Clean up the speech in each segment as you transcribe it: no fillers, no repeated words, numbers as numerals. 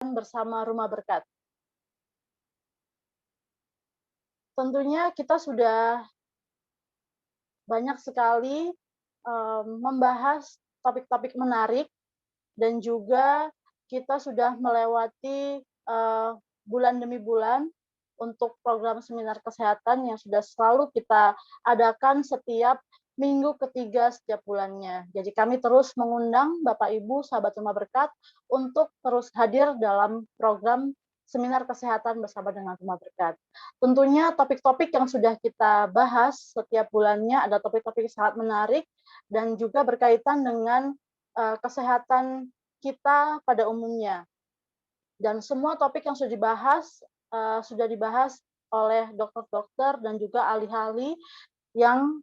bersama Rumah Berkat. Tentunya kita sudah banyak sekali membahas topik-topik menarik dan juga kita sudah melewati bulan demi bulan untuk program seminar kesehatan yang sudah selalu kita adakan setiap minggu ketiga setiap bulannya. Jadi kami terus mengundang Bapak Ibu, sahabat Rumah Berkat untuk terus hadir dalam program seminar kesehatan bersama dengan Rumah Berkat. Tentunya topik-topik yang sudah kita bahas setiap bulannya ada topik-topik sangat menarik dan juga berkaitan dengan kesehatan kita pada umumnya. Dan semua topik yang sudah dibahas oleh dokter-dokter dan juga ahli-ahli yang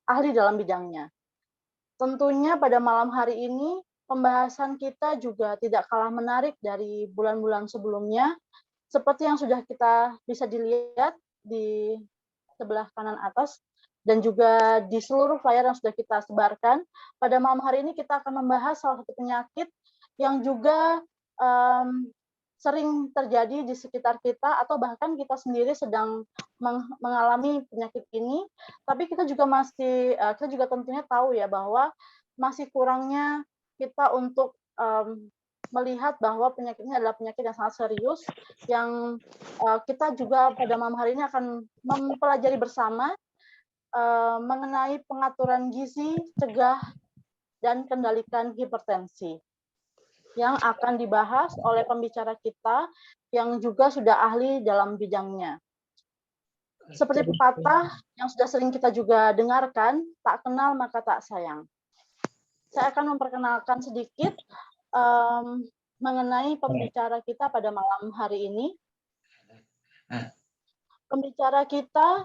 ahli dalam bidangnya. Tentunya pada malam hari ini pembahasan kita juga tidak kalah menarik dari bulan-bulan sebelumnya. Seperti yang sudah kita bisa dilihat di sebelah kanan atas dan juga di seluruh flyer yang sudah kita sebarkan. Pada malam hari ini kita akan membahas salah satu penyakit yang juga sering terjadi di sekitar kita atau bahkan kita sendiri sedang mengalami penyakit ini, tapi kita juga tentunya tahu ya bahwa masih kurangnya kita untuk melihat bahwa penyakit ini adalah penyakit yang sangat serius yang kita juga pada malam hari ini akan mempelajari bersama mengenai pengaturan gizi, cegah, dan kendalikan hipertensi yang akan dibahas oleh pembicara kita yang juga sudah ahli dalam bidangnya. Seperti pepatah yang sudah sering kita juga dengarkan, tak kenal maka tak sayang. Saya akan memperkenalkan sedikit mengenai pembicara kita pada malam hari ini. Pembicara kita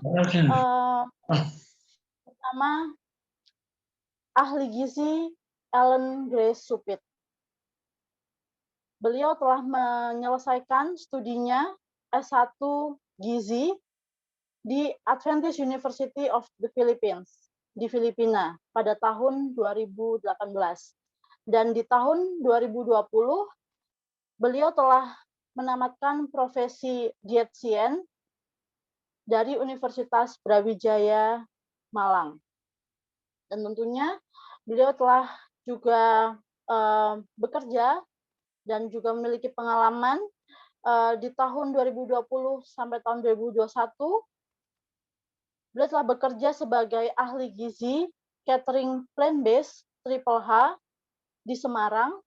pertama ahli gizi Ellen Grace Supit. Beliau telah menyelesaikan studinya S1 Gizi di Adventist University of the Philippines di Filipina pada tahun 2018. Dan di tahun 2020 beliau telah menamatkan profesi dietitian dari Universitas Brawijaya Malang. Dan tentunya beliau telah juga bekerja dan juga memiliki pengalaman di tahun 2020 sampai tahun 2021. Beliau telah bekerja sebagai ahli gizi catering plant-based Triple H di Semarang,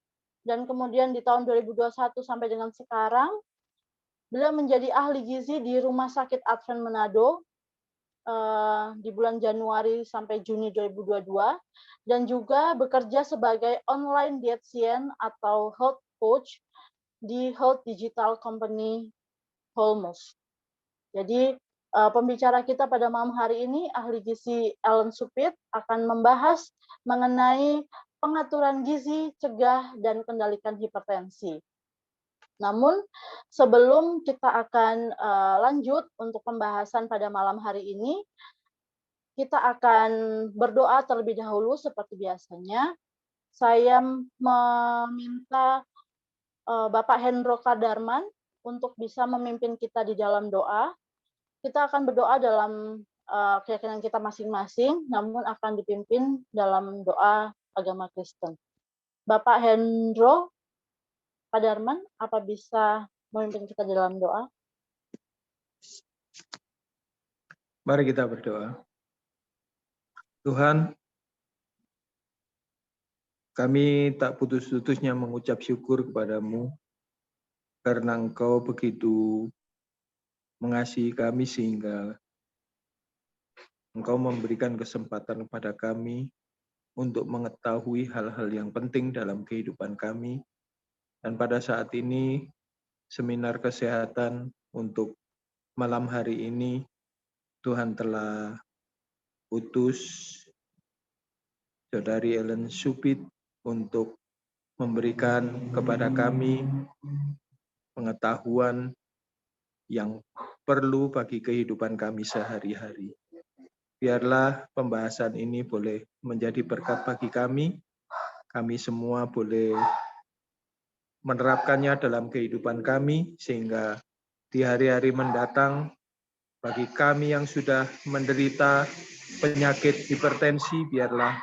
dan kemudian di tahun 2021 sampai dengan sekarang, beliau menjadi ahli gizi di Rumah Sakit Advent Manado di bulan Januari sampai Juni 2022, dan juga bekerja sebagai online dietitian atau health coach di health digital company Holmus. Jadi pembicara kita pada malam hari ini, ahli gizi Ellen Supit, akan membahas mengenai pengaturan gizi, cegah, dan kendalikan hipertensi. Namun sebelum kita akan lanjut untuk pembahasan pada malam hari ini, kita akan berdoa terlebih dahulu seperti biasanya. Saya meminta Bapak Hendro Kadarman untuk bisa memimpin kita di dalam doa. Kita akan berdoa dalam keyakinan kita masing-masing, namun akan dipimpin dalam doa agama Kristen. Bapak Hendro Kadarman, apa bisa memimpin kita dalam doa? Mari kita berdoa. Tuhan, kami tak putus-putusnya mengucap syukur kepadamu karena Engkau begitu mengasihi kami sehingga Engkau memberikan kesempatan kepada kami untuk mengetahui hal-hal yang penting dalam kehidupan kami. Dan pada saat ini, seminar kesehatan untuk malam hari ini, Tuhan telah utus Saudari Ellen Supit untuk memberikan kepada kami pengetahuan yang perlu bagi kehidupan kami sehari-hari. Biarlah pembahasan ini boleh menjadi berkat bagi kami. Kami semua boleh menerapkannya dalam kehidupan kami, sehingga di hari-hari mendatang bagi kami yang sudah menderita penyakit hipertensi, biarlah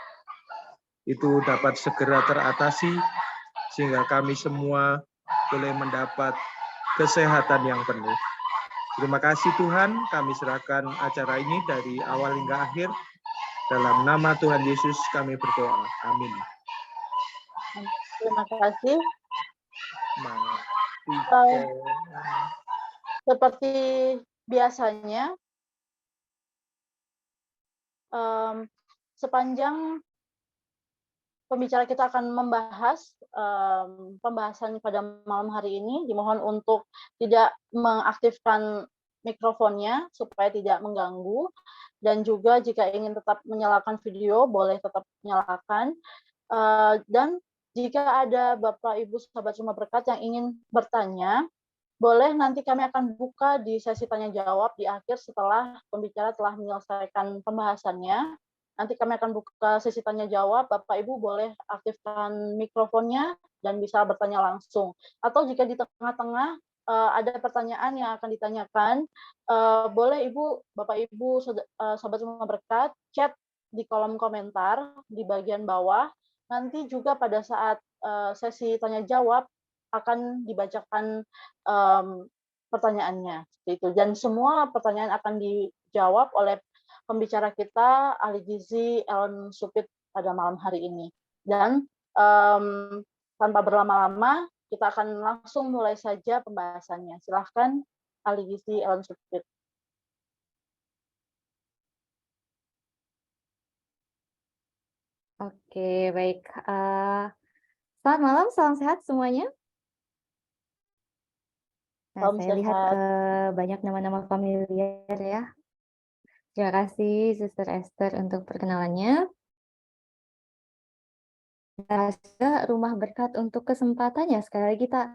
itu dapat segera teratasi, sehingga kami semua boleh mendapat kesehatan yang penuh. Terima kasih Tuhan, kami serahkan acara ini dari awal hingga akhir. Dalam nama Tuhan Yesus kami berdoa. Amin. Terima kasih. Mati. Seperti biasanya, sepanjang pembicara kita akan membahas pembahasan pada malam hari ini, dimohon untuk tidak mengaktifkan mikrofonnya supaya tidak mengganggu, dan juga jika ingin tetap menyalakan video, boleh tetap nyalakan. Dan jika ada Bapak Ibu sahabat Rumah Berkat yang ingin bertanya, boleh nanti kami akan buka di sesi tanya jawab di akhir setelah pembicara telah menyelesaikan pembahasannya. Nanti kami akan buka sesi tanya jawab, Bapak Ibu boleh aktifkan mikrofonnya dan bisa bertanya langsung. Atau jika di tengah-tengah ada pertanyaan yang akan ditanyakan, boleh Bapak Ibu sahabat Rumah Berkat chat di kolom komentar di bagian bawah. Nanti juga pada saat sesi tanya jawab akan dibacakan pertanyaannya, seperti itu. Dan semua pertanyaan akan dijawab oleh pembicara kita, ahli gizi Ellen Supit pada malam hari ini. Dan tanpa berlama-lama, kita akan langsung mulai saja pembahasannya. Silahkan, ahli gizi Ellen Supit. Oke, baik. Selamat malam, salam sehat semuanya. Nah, Salam saya lihat sehat. banyak nama-nama familiar ya. Terima kasih Sister Esther untuk perkenalannya. Juga Rumah Berkat untuk kesempatannya. Sekali lagi kita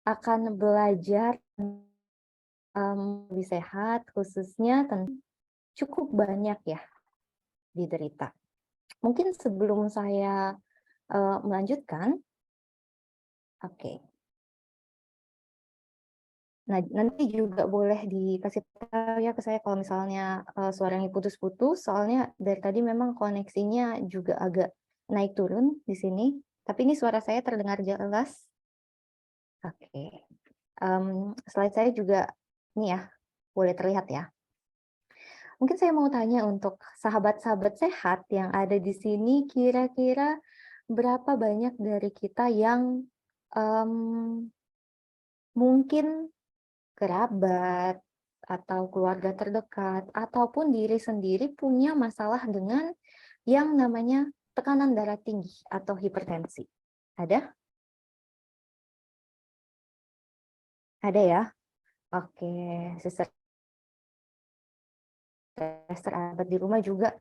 akan belajar lebih sehat, khususnya cukup banyak ya diderita. Mungkin sebelum saya melanjutkan, oke. Nah, nanti juga boleh dikasih tahu ya ke saya kalau misalnya suaranya putus-putus, soalnya dari tadi memang koneksinya juga agak naik turun di sini. Tapi ini suara saya terdengar jelas. Oke. Slide saya juga ini ya, boleh terlihat ya. Mungkin saya mau tanya untuk sahabat-sahabat sehat yang ada di sini, kira-kira berapa banyak dari kita yang mungkin kerabat atau keluarga terdekat ataupun diri sendiri punya masalah dengan yang namanya tekanan darah tinggi atau hipertensi. Ada? Ada ya? Oke, Sister sahabat di rumah juga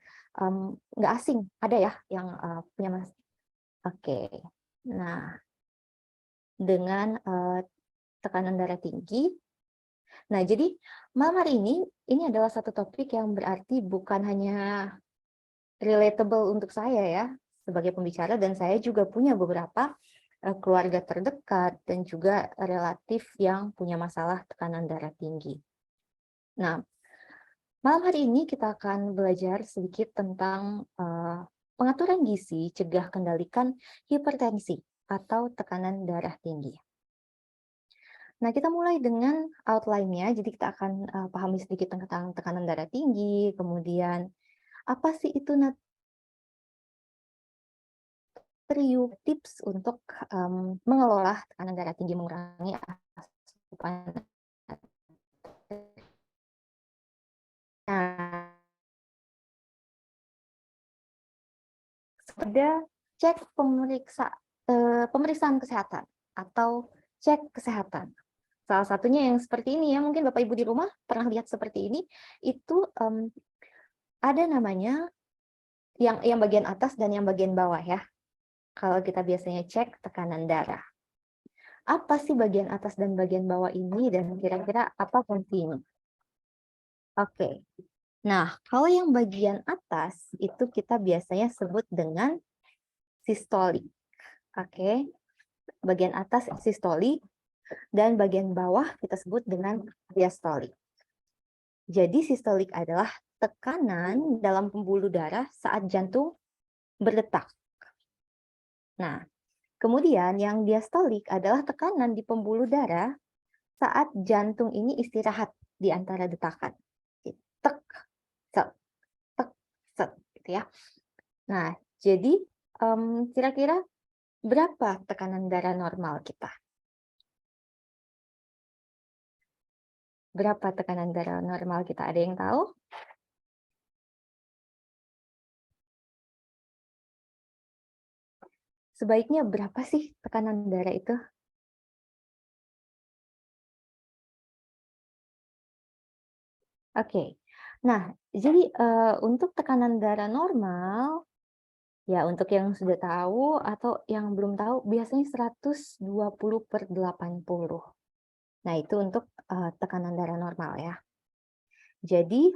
nggak asing, ada ya yang punya mas. Oke, nah dengan tekanan darah tinggi. Nah, jadi malam hari ini adalah satu topik yang berarti bukan hanya relatable untuk saya ya sebagai pembicara, dan saya juga punya beberapa keluarga terdekat dan juga relatif yang punya masalah tekanan darah tinggi. Nah, malam hari ini kita akan belajar sedikit tentang pengaturan gizi, cegah kendalikan hipertensi atau tekanan darah tinggi. Nah, kita mulai dengan outline-nya. Jadi kita akan pahami sedikit tentang tekanan darah tinggi, kemudian apa sih itu natrium, tips untuk mengelola tekanan darah tinggi, mengurangi asupan. Nah, ada cek pemeriksaan kesehatan atau cek kesehatan. Salah satunya yang seperti ini ya, mungkin Bapak Ibu di rumah pernah lihat seperti ini, itu ada namanya yang bagian atas dan yang bagian bawah ya. Kalau kita biasanya cek tekanan darah. Apa sih bagian atas dan bagian bawah ini dan kira-kira apa fungsinya? Oke. Nah, kalau yang bagian atas itu kita biasanya sebut dengan sistolik Oke. Bagian atas sistolik dan bagian bawah kita sebut dengan diastolik. Jadi sistolik adalah tekanan dalam pembuluh darah saat jantung berdetak. Nah, kemudian yang diastolik adalah tekanan di pembuluh darah saat jantung ini istirahat di antara detakan. Tek, set, tek, set, gitu ya. Nah, jadi kira-kira berapa tekanan darah normal kita? Berapa tekanan darah normal kita? Ada yang tahu? Sebaiknya berapa sih tekanan darah itu? Oke. Nah, jadi untuk tekanan darah normal, ya untuk yang sudah tahu atau yang belum tahu, biasanya 120/80. Nah, itu untuk tekanan darah normal ya. Jadi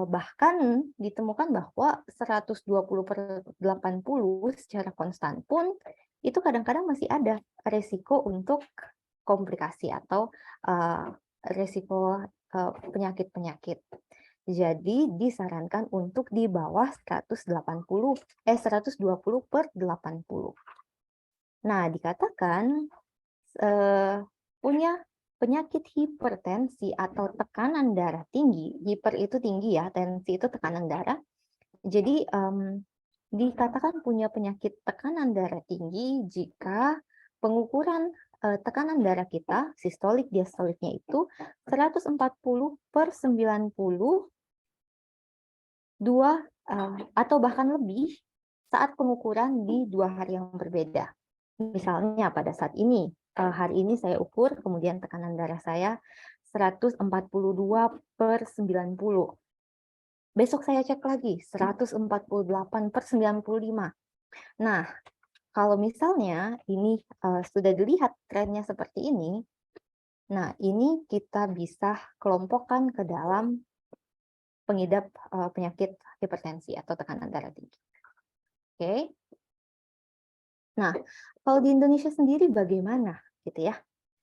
bahkan ditemukan bahwa 120/80 secara konstan pun itu kadang-kadang masih ada resiko untuk komplikasi atau resiko penyakit-penyakit. Jadi disarankan untuk di bawah 120/80. Nah, dikatakan punya penyakit hipertensi atau tekanan darah tinggi. Hiper itu tinggi ya, tensi itu tekanan darah. Jadi dikatakan punya penyakit tekanan darah tinggi jika pengukuran tekanan darah kita, sistolik diastoliknya itu 140/90 atau bahkan lebih saat pengukuran di 2 hari yang berbeda. Misalnya pada saat ini, hari ini saya ukur, kemudian tekanan darah saya 142/90. Besok saya cek lagi, 148/95. Nah, kalau misalnya ini sudah dilihat trennya seperti ini, nah ini kita bisa kelompokkan ke dalam pengidap penyakit hipertensi atau tekanan darah tinggi. Oke. Nah, kalau di Indonesia sendiri bagaimana gitu ya?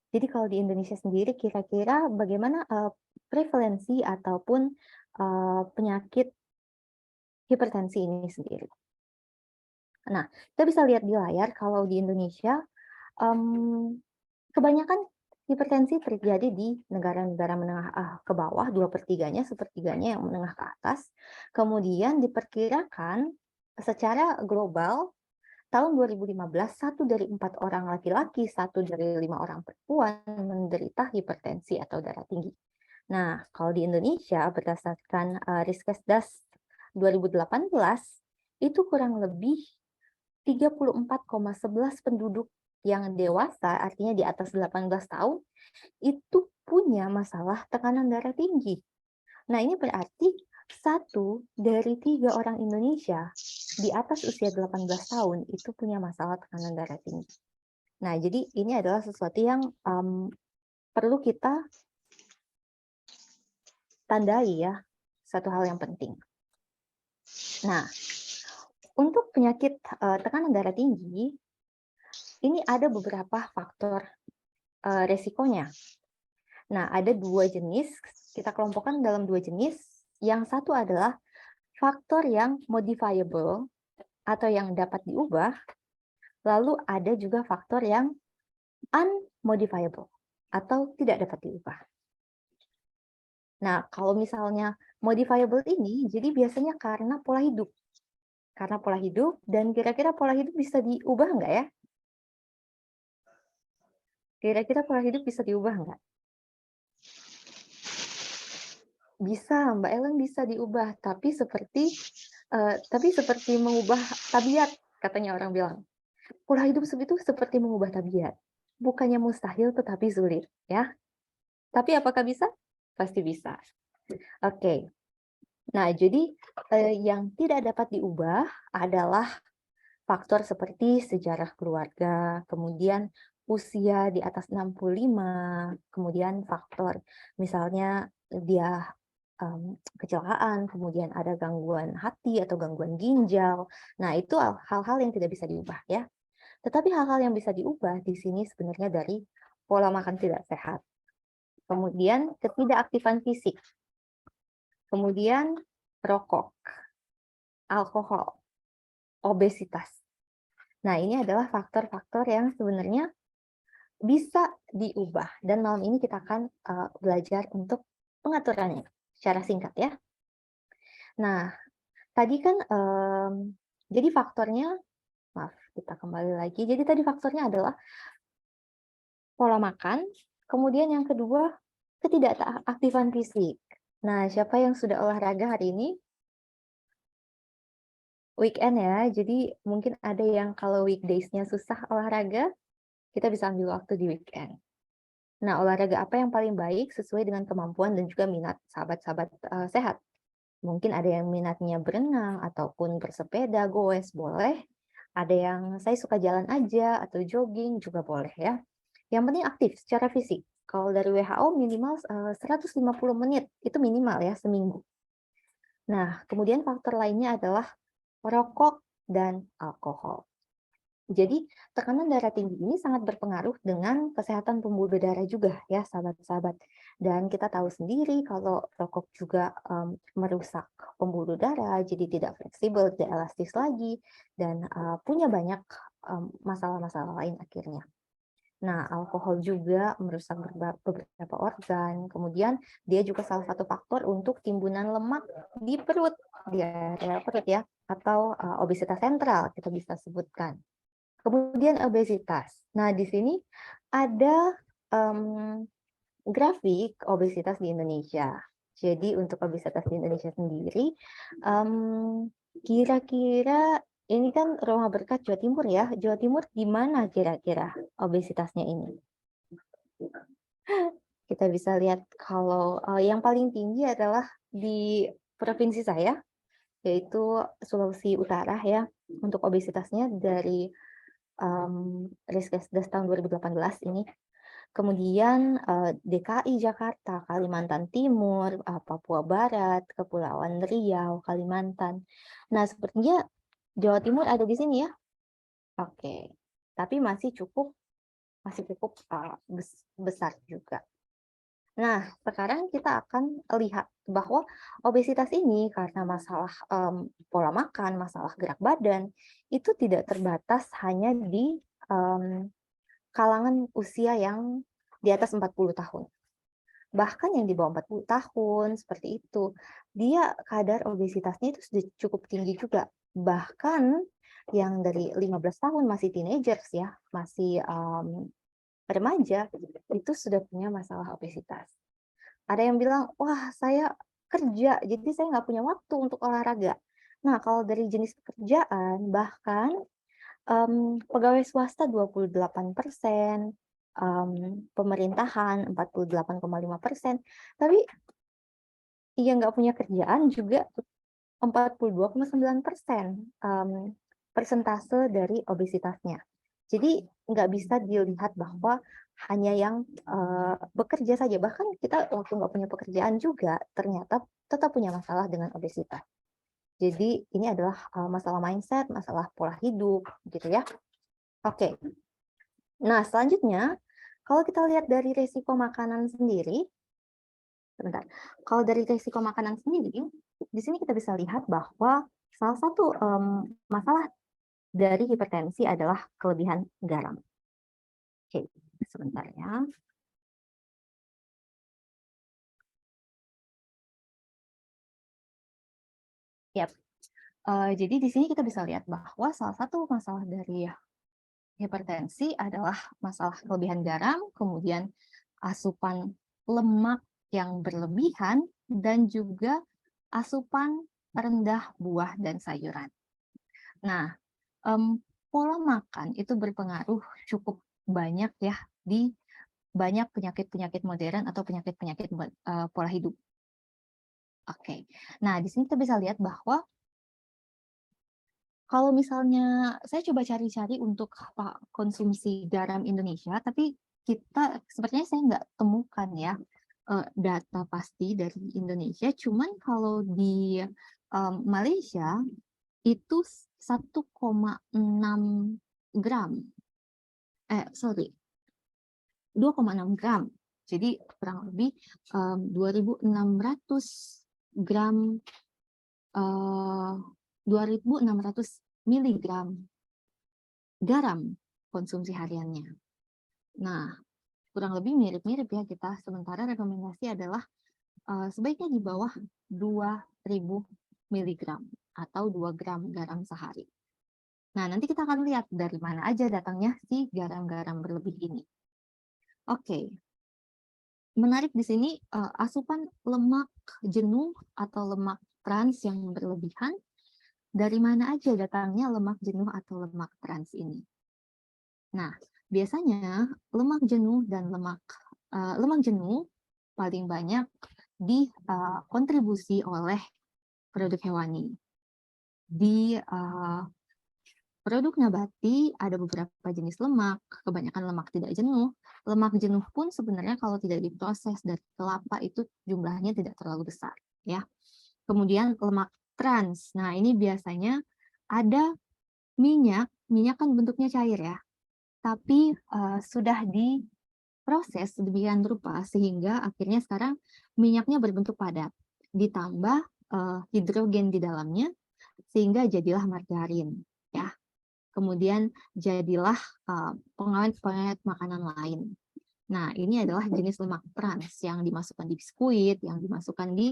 Jadi kalau di Indonesia sendiri kira-kira bagaimana prevalensi ataupun penyakit hipertensi ini sendiri? Nah, kita bisa lihat di layar kalau di Indonesia kebanyakan hipertensi terjadi di negara-negara menengah ke bawah, 2/3-nya, sepertiganya yang menengah ke atas. Kemudian diperkirakan secara global tahun 2015, 1 dari 4 orang laki-laki, 1 dari 5 orang perempuan menderita hipertensi atau darah tinggi. Nah, kalau di Indonesia berdasarkan Riskesdas 2018, itu kurang lebih 34,11 penduduk yang dewasa, artinya di atas 18 tahun, itu punya masalah tekanan darah tinggi. Nah, ini berarti 1 dari 3 orang Indonesia di atas usia 18 tahun itu punya masalah tekanan darah tinggi. Nah, jadi ini adalah sesuatu yang perlu kita tandai ya, satu hal yang penting. Nah, untuk penyakit tekanan darah tinggi, ini ada beberapa faktor resikonya. Nah, ada 2 jenis, kita kelompokkan dalam 2 jenis. Yang satu adalah faktor yang modifiable atau yang dapat diubah, lalu ada juga faktor yang unmodifiable atau tidak dapat diubah. Nah, kalau misalnya modifiable ini, jadi biasanya karena pola hidup. Karena pola hidup, dan kira-kira pola hidup bisa diubah nggak ya? Kira-kira pola hidup bisa diubah nggak? Bisa, Mbak Ellen bisa diubah, tapi seperti mengubah tabiat, katanya orang bilang. Pola hidup itu seperti mengubah tabiat. Bukannya mustahil, tetapi sulit, ya. Tapi apakah bisa? Pasti bisa. Oke. Nah, jadi yang tidak dapat diubah adalah faktor seperti sejarah keluarga, kemudian usia di atas 65, kemudian faktor misalnya dia kecelakaan, kemudian ada gangguan hati atau gangguan ginjal. Nah, itu hal-hal yang tidak bisa diubah ya. Tetapi hal-hal yang bisa diubah di sini sebenarnya dari pola makan tidak sehat, kemudian ketidakaktifan fisik, kemudian rokok, alkohol, obesitas. Nah, ini adalah faktor-faktor yang sebenarnya bisa diubah. Dan malam ini kita akan belajar untuk pengaturannya secara singkat ya. Nah, tadi kan jadi faktornya, maaf, kita kembali lagi. Jadi tadi faktornya adalah pola makan, kemudian yang kedua ketidakaktifan fisik. Nah, siapa yang sudah olahraga hari ini? Weekend ya, jadi mungkin ada yang kalau weekdays-nya susah olahraga, kita bisa ambil waktu di weekend. Nah, olahraga apa yang paling baik sesuai dengan kemampuan dan juga minat sahabat-sahabat sehat? Mungkin ada yang minatnya berenang ataupun bersepeda, goes, boleh. Ada yang saya suka jalan aja atau jogging juga boleh ya. Yang penting aktif secara fisik. Kalau dari WHO minimal 150 menit, itu minimal ya seminggu. Nah, kemudian faktor lainnya adalah rokok dan alkohol. Jadi, tekanan darah tinggi ini sangat berpengaruh dengan kesehatan pembuluh darah juga ya, sahabat-sahabat. Dan kita tahu sendiri kalau rokok juga merusak pembuluh darah, jadi tidak fleksibel, tidak elastis lagi, dan punya banyak masalah-masalah lain akhirnya. Nah, alkohol juga merusak beberapa organ. Kemudian dia juga salah satu faktor untuk timbunan lemak di perut, di area perut ya, atau obesitas sentral kita bisa sebutkan. Kemudian obesitas. Nah, di sini ada grafik obesitas di Indonesia. Jadi untuk obesitas di Indonesia sendiri, kira-kira ini kan Rumah Berkat Jawa Timur ya. Jawa Timur di mana kira-kira obesitasnya ini? Kita bisa lihat kalau yang paling tinggi adalah di provinsi saya, yaitu Sulawesi Utara ya. Untuk obesitasnya dari Riskesdas tahun 2018 ini. Kemudian DKI Jakarta, Kalimantan Timur, Papua Barat, Kepulauan Riau, Kalimantan. Nah, sepertinya Jawa Timur ada di sini ya. Oke. Tapi masih cukup besar juga. Nah, sekarang kita akan lihat bahwa obesitas ini karena masalah pola makan, masalah gerak badan, itu tidak terbatas hanya di kalangan usia yang di atas 40 tahun. Bahkan yang di bawah 40 tahun, seperti itu, dia kadar obesitasnya itu sudah cukup tinggi juga. Bahkan yang dari 15 tahun masih teenagers ya, masih remaja, itu sudah punya masalah obesitas. Ada yang bilang, wah saya kerja, jadi saya nggak punya waktu untuk olahraga. Nah, kalau dari jenis pekerjaan, bahkan pegawai swasta 28%, pemerintahan 48,5%, tapi yang nggak punya kerjaan juga 42,9% persentase dari obesitasnya. Jadi nggak bisa dilihat bahwa hanya yang bekerja saja, bahkan kita waktu nggak punya pekerjaan juga ternyata tetap punya masalah dengan obesitas. Jadi ini adalah masalah mindset, masalah pola hidup, gitu ya. Oke. Nah, selanjutnya, kalau kita lihat dari resiko makanan sendiri, sebentar. Kalau dari resiko makanan sendiri, di sini kita bisa lihat bahwa salah satu masalah dari hipertensi adalah kelebihan garam. Oke, sebentar ya. Yap. Jadi di sini kita bisa lihat bahwa salah satu masalah dari hipertensi adalah masalah kelebihan garam, kemudian asupan lemak yang berlebihan, dan juga asupan rendah buah dan sayuran. Nah, pola makan itu berpengaruh cukup banyak ya di banyak penyakit-penyakit modern atau penyakit-penyakit pola hidup. Oke, nah di sini kita bisa lihat bahwa kalau misalnya saya coba cari-cari untuk konsumsi garam Indonesia, tapi sepertinya saya nggak temukan ya data pasti dari Indonesia. Cuman kalau di Malaysia itu 1,6 gram. 2,6 gram. Jadi kurang lebih 2.600 gram, 2.600 miligram garam konsumsi hariannya. Nah, kurang lebih mirip-mirip ya kita. Sementara rekomendasi adalah sebaiknya di bawah 2.000 miligram atau 2 gram garam sehari. Nah, nanti kita akan lihat dari mana aja datangnya si garam-garam berlebih ini. Oke. Menarik di sini asupan lemak jenuh atau lemak trans yang berlebihan. Dari mana aja datangnya lemak jenuh atau lemak trans ini? Nah, biasanya lemak jenuh dan lemak jenuh paling banyak dikontribusi oleh produk hewani. Di produk nabati ada beberapa jenis lemak, kebanyakan lemak tidak jenuh. Lemak jenuh pun sebenarnya kalau tidak diproses dari kelapa itu jumlahnya tidak terlalu besar, ya. Kemudian lemak trans. Nah, ini biasanya ada minyak kan bentuknya cair ya. Tapi sudah diproses sedemikian rupa sehingga akhirnya sekarang minyaknya berbentuk padat. Ditambah hidrogen di dalamnya sehingga jadilah margarin, ya. Kemudian jadilah pengawet-pengawet makanan lain. Nah, ini adalah jenis lemak trans yang dimasukkan di biskuit, yang dimasukkan di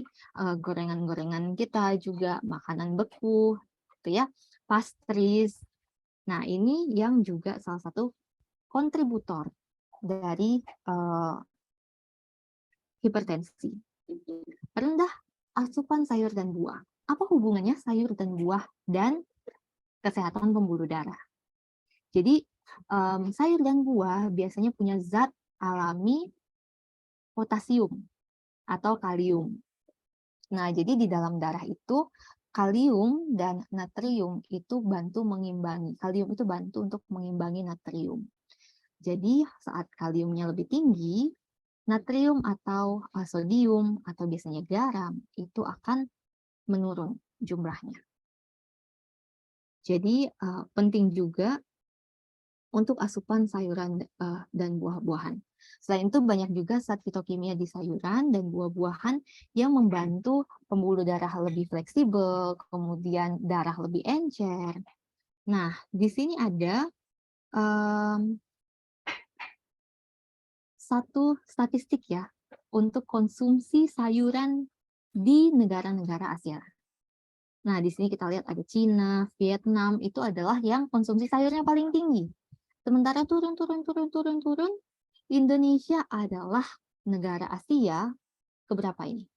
gorengan-gorengan kita juga, makanan beku, gitu ya, pastries. Nah, ini yang juga salah satu kontributor dari hipertensi. Rendah asupan sayur dan buah. Apa hubungannya sayur dan buah dan kesehatan pembuluh darah? Jadi sayur dan buah biasanya punya zat alami potasium atau kalium. Nah, jadi di dalam darah itu kalium dan natrium itu bantu mengimbangi. Kalium itu bantu untuk mengimbangi natrium. Jadi saat kaliumnya lebih tinggi, natrium atau sodium atau biasanya garam itu akan menurun jumlahnya. Jadi penting juga untuk asupan sayuran dan buah-buahan. Selain itu banyak juga zat fitokimia di sayuran dan buah-buahan yang membantu pembuluh darah lebih fleksibel, kemudian darah lebih encer. Nah, di sini ada satu statistik ya untuk konsumsi sayuran di negara-negara Asia. Nah, di sini kita lihat ada Cina, Vietnam, itu adalah yang konsumsi sayurnya paling tinggi. Sementara turun, Indonesia adalah negara Asia keberapa ini?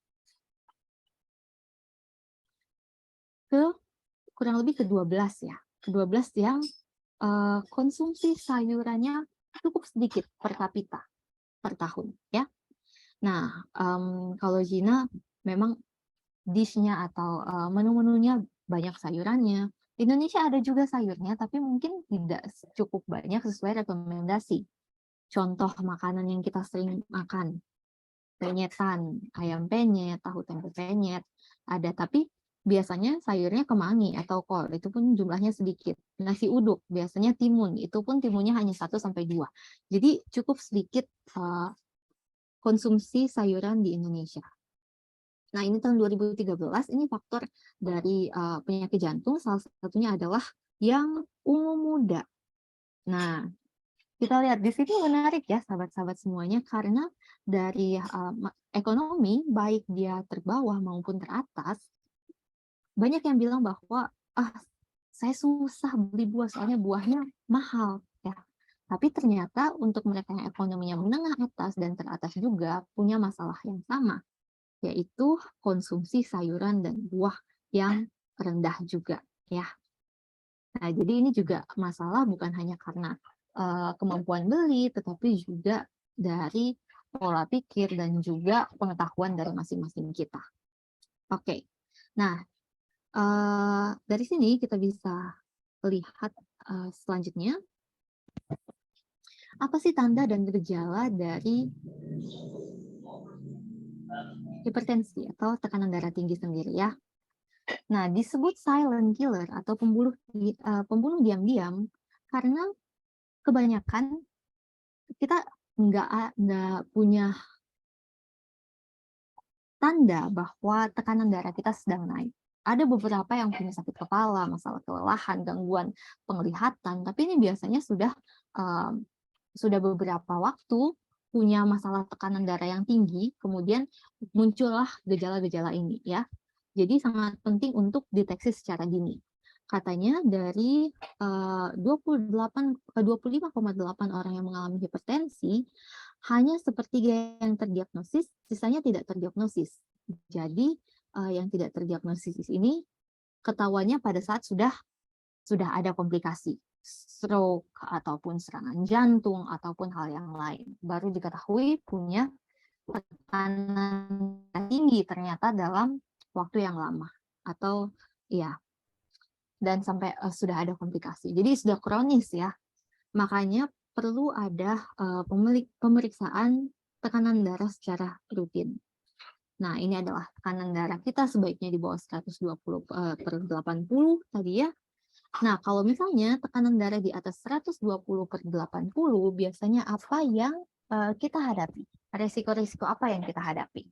Kurang lebih ke-12 ya. Ke-12 yang konsumsi sayurannya cukup sedikit per kapita per tahun ya. Nah, kalau Cina memang dish-nya atau menu-menunya banyak sayurannya. Indonesia ada juga sayurnya, tapi mungkin tidak cukup banyak sesuai rekomendasi. Contoh makanan yang kita sering makan, penyetan, ayam penyet, tahu tempe penyet, ada. Tapi biasanya sayurnya kemangi atau kol, itu pun jumlahnya sedikit. Nasi uduk, biasanya timun, itu pun timunnya hanya 1-2. Jadi cukup sedikit konsumsi sayuran di Indonesia. Nah, ini tahun 2013, ini faktor dari penyakit jantung, salah satunya adalah yang ungu muda. Nah, kita lihat di sini menarik ya, sahabat-sahabat semuanya, karena dari ekonomi, baik dia terbawah maupun teratas, banyak yang bilang bahwa, saya susah beli buah, soalnya buahnya mahal. Ya. Tapi ternyata untuk mereka yang ekonominya menengah atas dan teratas juga punya masalah yang sama, yaitu konsumsi sayuran dan buah yang rendah juga ya. Nah, jadi ini juga masalah bukan hanya karena kemampuan beli, tetapi juga dari pola pikir dan juga pengetahuan dari masing-masing kita. Oke, nah dari sini kita bisa lihat selanjutnya apa sih tanda dan gejala dari hipertensi atau tekanan darah tinggi sendiri ya. Nah, disebut silent killer atau pembunuh diam-diam Karena kebanyakan kita nggak punya tanda bahwa tekanan darah kita sedang naik. Ada beberapa yang punya sakit kepala, masalah kelelahan, gangguan penglihatan, tapi ini biasanya sudah beberapa waktu punya masalah tekanan darah yang tinggi, kemudian muncullah gejala-gejala ini ya. Jadi sangat penting untuk deteksi secara dini. Katanya dari 25,8 orang yang mengalami hipertensi, hanya sepertiga yang terdiagnosis, sisanya tidak terdiagnosis. Jadi yang tidak terdiagnosis ini ketahuannya pada saat sudah ada komplikasi, stroke ataupun serangan jantung ataupun hal yang lain. Baru diketahui punya tekanan tinggi ternyata dalam waktu yang lama atau ya, dan sampai sudah ada komplikasi. Jadi sudah kronis ya. Makanya perlu ada pemeriksaan tekanan darah secara rutin. Nah, ini adalah tekanan darah kita sebaiknya di bawah 120/80 tadi ya. Nah, kalau misalnya tekanan darah di atas 120/80, biasanya apa yang kita hadapi? Resiko-resiko apa yang kita hadapi?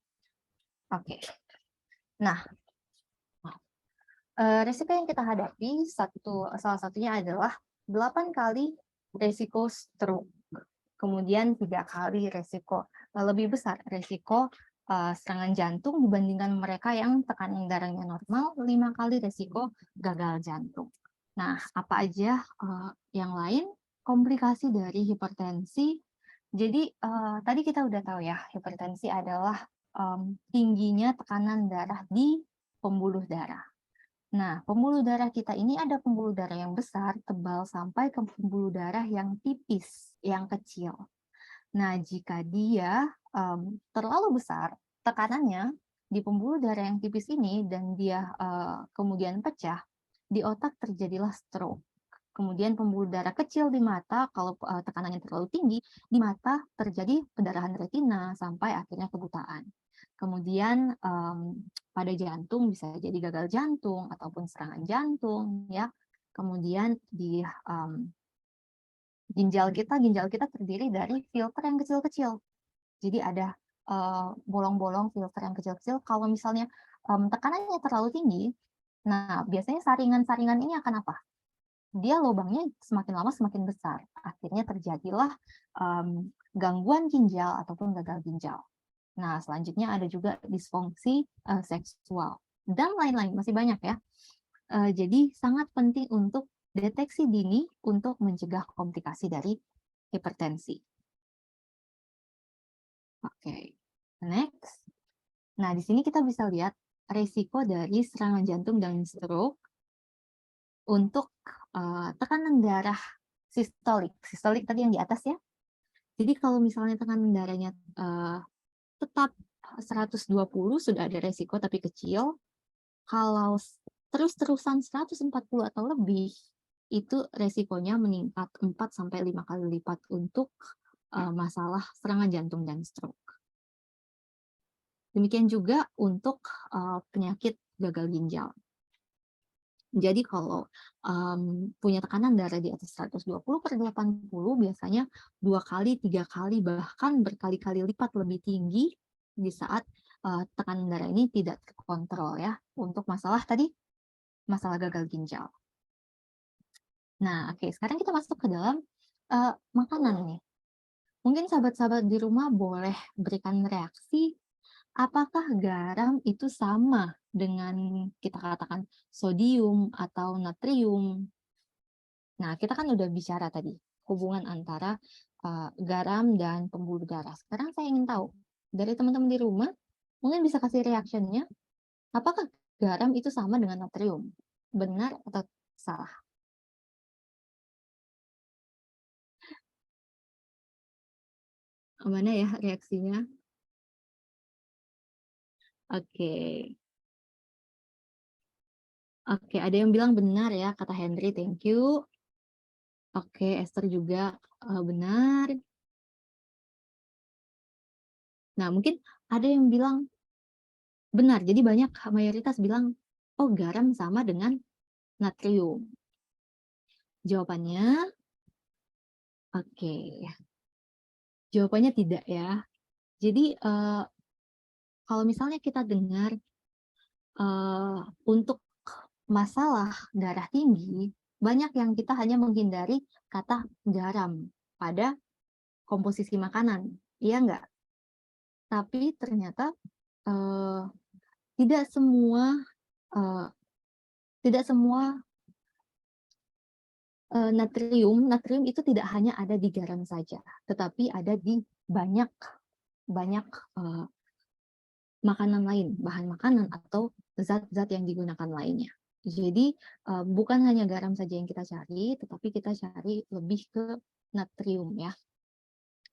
Oke. Nah, resiko yang kita hadapi salah satunya adalah 8 kali resiko stroke, kemudian 3 kali resiko lebih besar resiko serangan jantung dibandingkan mereka yang tekanan darahnya normal, 5 kali resiko gagal jantung. Nah, apa aja yang lain komplikasi dari hipertensi? Jadi tadi kita udah tahu ya, hipertensi adalah tingginya tekanan darah di pembuluh darah. Nah, pembuluh darah kita ini ada pembuluh darah yang besar, tebal, sampai ke pembuluh darah yang tipis, yang kecil. Nah, jika dia terlalu besar, tekanannya di pembuluh darah yang tipis ini, dan dia kemudian pecah, di otak terjadilah stroke. Kemudian pembuluh darah kecil di mata, kalau tekanannya terlalu tinggi, di mata terjadi pendarahan retina, sampai akhirnya kebutaan. Kemudian pada jantung bisa jadi gagal jantung ataupun serangan jantung ya. Kemudian di ginjal kita terdiri dari filter yang kecil-kecil. Jadi ada bolong-bolong filter yang kecil-kecil. Kalau misalnya tekanannya terlalu tinggi, nah biasanya saringan-saringan ini akan apa? Dia lubangnya semakin lama semakin besar. Akhirnya terjadilah gangguan ginjal ataupun gagal ginjal. Nah, selanjutnya ada juga disfungsi seksual. Dan lain-lain, masih banyak ya. Jadi sangat penting untuk deteksi dini untuk mencegah komplikasi dari hipertensi. Oke, next. Nah, di sini kita bisa lihat risiko dari serangan jantung dan stroke untuk tekanan darah sistolik. Sistolik tadi yang di atas ya. Jadi kalau misalnya tekanan darahnya tetap 120 sudah ada resiko tapi kecil. Kalau terus-terusan 140 atau lebih, itu resikonya meningkat 4-5 kali lipat untuk masalah serangan jantung dan stroke. Demikian juga untuk penyakit gagal ginjal. Jadi kalau punya tekanan darah di atas 120/80, biasanya 2 kali, 3 kali, bahkan berkali-kali lipat lebih tinggi di saat tekanan darah ini tidak terkontrol ya, untuk masalah tadi, masalah gagal ginjal. Nah, oke, sekarang kita masuk ke dalam makanan nih. Mungkin sahabat-sahabat di rumah boleh berikan reaksi, apakah garam itu sama dengan kita katakan sodium atau natrium? Nah, kita kan udah bicara tadi, hubungan antara garam dan pembuluh darah. Sekarang saya ingin tahu, dari teman-teman di rumah, mungkin bisa kasih reaction-nya, apakah garam itu sama dengan natrium? Benar atau salah? Mana ya reaksinya? Oke. Oke, ada yang bilang benar ya, kata Henry, thank you. Oke, Esther juga benar. Nah, mungkin ada yang bilang benar, jadi banyak mayoritas bilang, oh garam sama dengan natrium. Jawabannya, Oke, jawabannya tidak ya. Jadi kalau misalnya kita dengar untuk masalah darah tinggi, banyak yang kita hanya menghindari kata garam pada komposisi makanan, iya nggak? Tapi ternyata eh, tidak semua eh, tidak semua natrium itu tidak hanya ada di garam saja, tetapi ada di banyak banyak makanan lain, bahan makanan atau zat-zat yang digunakan lainnya. Jadi bukan hanya garam saja yang kita cari, tetapi kita cari lebih ke natrium ya.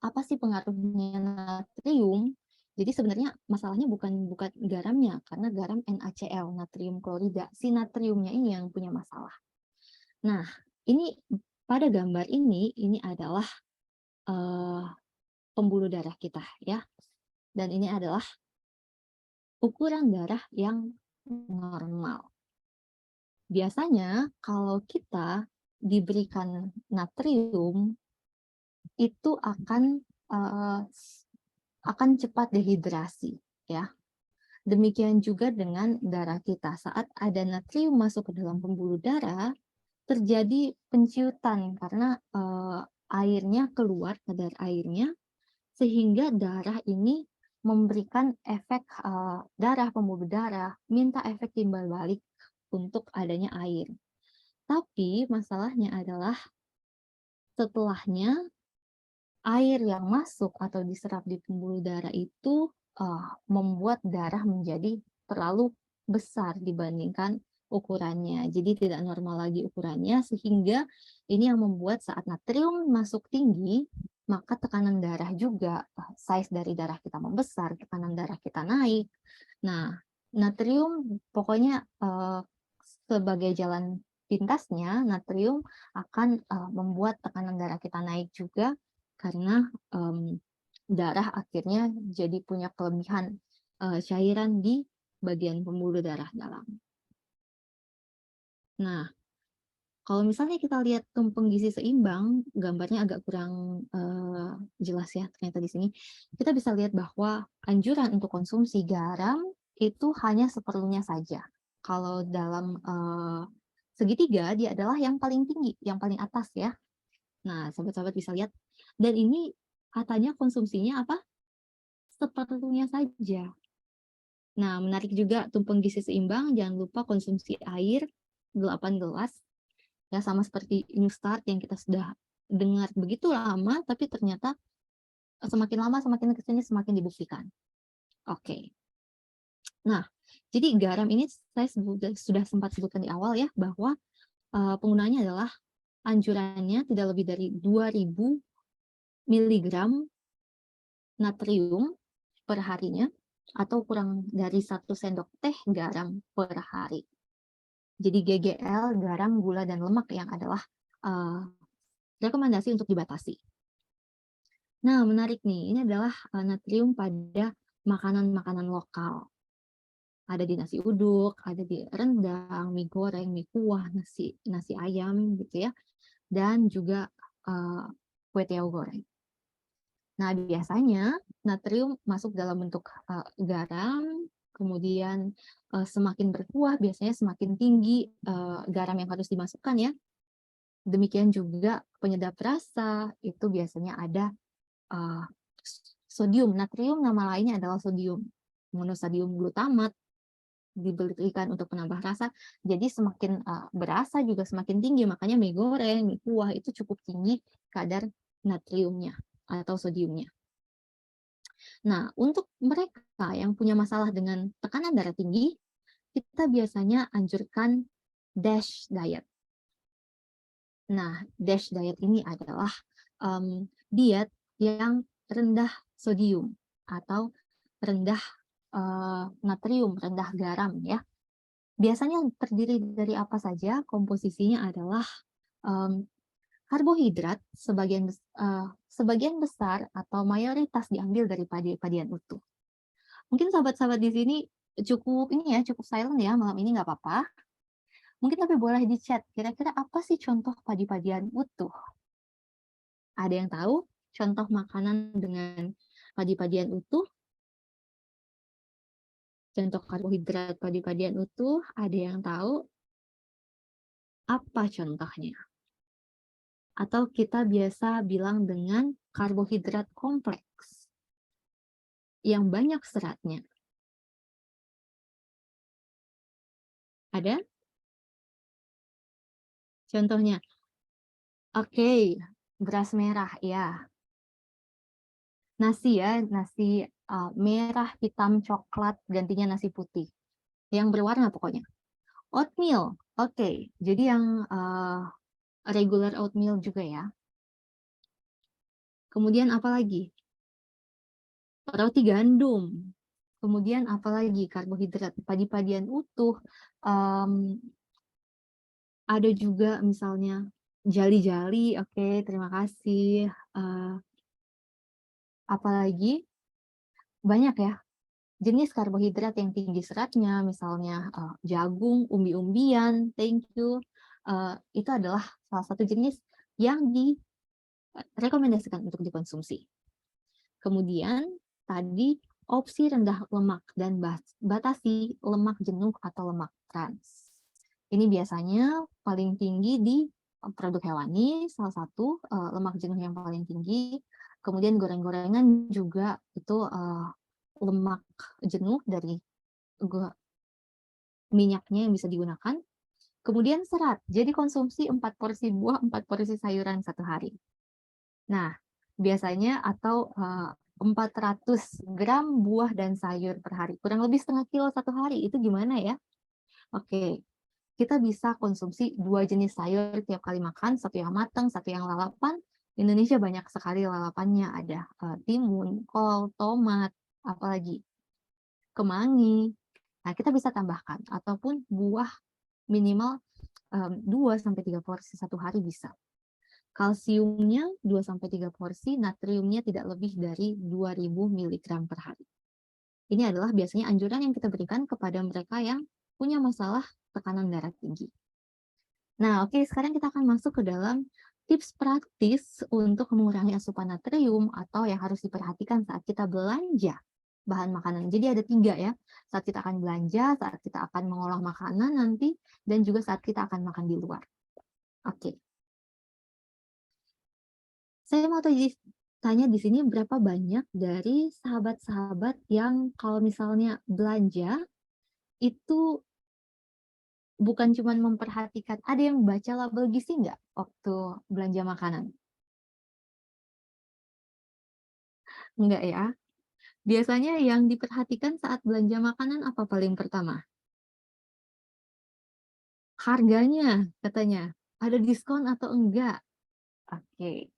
Apa sih pengaruhnya natrium? Jadi sebenarnya masalahnya bukan garamnya, karena garam NaCl, natrium klorida. Si natriumnya ini yang punya masalah. Nah, ini pada gambar ini adalah pembuluh darah kita ya. Dan ini adalah ukuran darah yang normal. Biasanya kalau kita diberikan natrium itu akan cepat dehidrasi ya. Demikian juga dengan darah kita. Saat ada natrium masuk ke dalam pembuluh darah, terjadi penciutan karena airnya keluar, kadar airnya, sehingga darah ini memberikan efek darah, pembuluh darah, minta efek timbal balik untuk adanya air. Tapi masalahnya adalah setelahnya air yang masuk atau diserap di pembuluh darah itu membuat darah menjadi terlalu besar dibandingkan ukurannya. Jadi tidak normal lagi ukurannya, sehingga ini yang membuat saat natrium masuk tinggi, maka tekanan darah juga, size dari darah kita membesar, tekanan darah kita naik. Nah, natrium pokoknya sebagai jalan pintasnya, natrium akan membuat tekanan darah kita naik juga, karena darah akhirnya jadi punya kelebihan cairan di bagian pembuluh darah dalam. Nah, kalau misalnya kita lihat tumpeng gizi seimbang, gambarnya agak kurang jelas ya ternyata di sini. Kita bisa lihat bahwa anjuran untuk konsumsi garam itu hanya seperlunya saja. Kalau dalam segitiga, dia adalah yang paling tinggi, yang paling atas ya. Nah, sahabat-sahabat bisa lihat. Dan ini katanya konsumsinya apa? Seperlunya saja. Nah, menarik juga tumpeng gizi seimbang, jangan lupa konsumsi air 8 gelas. Ya, sama seperti New Start yang kita sudah dengar begitu lama, tapi ternyata semakin lama semakin kesini semakin dibuktikan. Oke. Nah, jadi garam ini saya sudah sempat sebutkan di awal ya, bahwa penggunaannya adalah anjurannya tidak lebih dari 2000 mg natrium per harinya, atau kurang dari 1 sendok teh garam per hari. Jadi GGL, garam, gula, dan lemak yang adalah rekomendasi untuk dibatasi. Nah, menarik nih, ini adalah natrium pada makanan-makanan lokal. Ada di nasi uduk, ada di rendang, mie goreng, mie kuah, nasi ayam gitu ya, dan juga kue tiaw goreng. Nah, biasanya natrium masuk dalam bentuk garam, kemudian semakin berkuah biasanya semakin tinggi garam yang harus dimasukkan ya. Demikian juga penyedap rasa, itu biasanya ada sodium. Natrium nama lainnya adalah sodium, monosodium glutamat, diberikan untuk penambah rasa. Jadi semakin berasa juga semakin tinggi, makanya mie goreng, mie kuah itu cukup tinggi kadar natriumnya atau sodiumnya. Nah, untuk mereka yang punya masalah dengan tekanan darah tinggi, kita biasanya anjurkan DASH diet. Nah, DASH diet ini adalah diet yang rendah sodium atau rendah natrium, rendah garam ya. Biasanya terdiri dari apa saja? Komposisinya adalah karbohidrat sebagian besar atau mayoritas diambil dari padi-padian utuh. Mungkin sahabat-sahabat di sini cukup silent ya malam ini, nggak apa-apa. Mungkin tapi boleh di chat, kira-kira apa sih contoh padi-padian utuh? Ada yang tahu contoh makanan dengan padi-padian utuh? Contoh karbohidrat padi-padian utuh, ada yang tahu apa contohnya? Atau kita biasa bilang dengan karbohidrat kompleks yang banyak seratnya. Ada? Contohnya, oke, beras merah, ya. Nasi ya, nasi merah, hitam, coklat, gantinya nasi putih. Yang berwarna pokoknya. Oatmeal, oke. Jadi yang regular oatmeal juga ya. Kemudian apa lagi? Roti gandum. Kemudian apa lagi? Karbohidrat, padi-padian utuh. Ada juga misalnya jali-jali, oke, terima kasih. Apalagi banyak ya jenis karbohidrat yang tinggi seratnya, misalnya jagung, umbi-umbian, thank you. Itu adalah salah satu jenis yang direkomendasikan untuk dikonsumsi. Kemudian tadi opsi rendah lemak dan batasi lemak jenuh atau lemak trans. Ini biasanya paling tinggi di produk hewani, salah satu lemak jenuh yang paling tinggi. Kemudian goreng-gorengan juga itu lemak jenuh dari minyaknya yang bisa digunakan. Kemudian serat, jadi konsumsi 4 porsi buah, 4 porsi sayuran satu hari. Nah, biasanya atau 400 gram buah dan sayur per hari. Kurang lebih setengah kilo satu hari, itu gimana ya? Oke, kita bisa konsumsi 2 jenis sayur tiap kali makan, satu yang matang, satu yang lalapan. Di Indonesia banyak sekali lalapannya, ada timun, kol, tomat, apalagi kemangi. Nah, kita bisa tambahkan, ataupun buah minimal 2-3 porsi satu hari bisa. Kalsiumnya 2-3 porsi, natriumnya tidak lebih dari 2000 mg per hari. Ini adalah biasanya anjuran yang kita berikan kepada mereka yang punya masalah tekanan darah tinggi. Nah, oke, sekarang kita akan masuk ke dalam tips praktis untuk mengurangi asupan natrium atau yang harus diperhatikan saat kita belanja bahan makanan. Jadi ada 3 ya, saat kita akan belanja, saat kita akan mengolah makanan nanti, dan juga saat kita akan makan di luar. Oke. Saya mau tanya di sini berapa banyak dari sahabat-sahabat yang kalau misalnya belanja itu bukan cuma memperhatikan, ada yang baca label gizi nggak waktu belanja makanan? Enggak ya. Biasanya yang diperhatikan saat belanja makanan apa paling pertama? Harganya katanya, ada diskon atau enggak? Oke.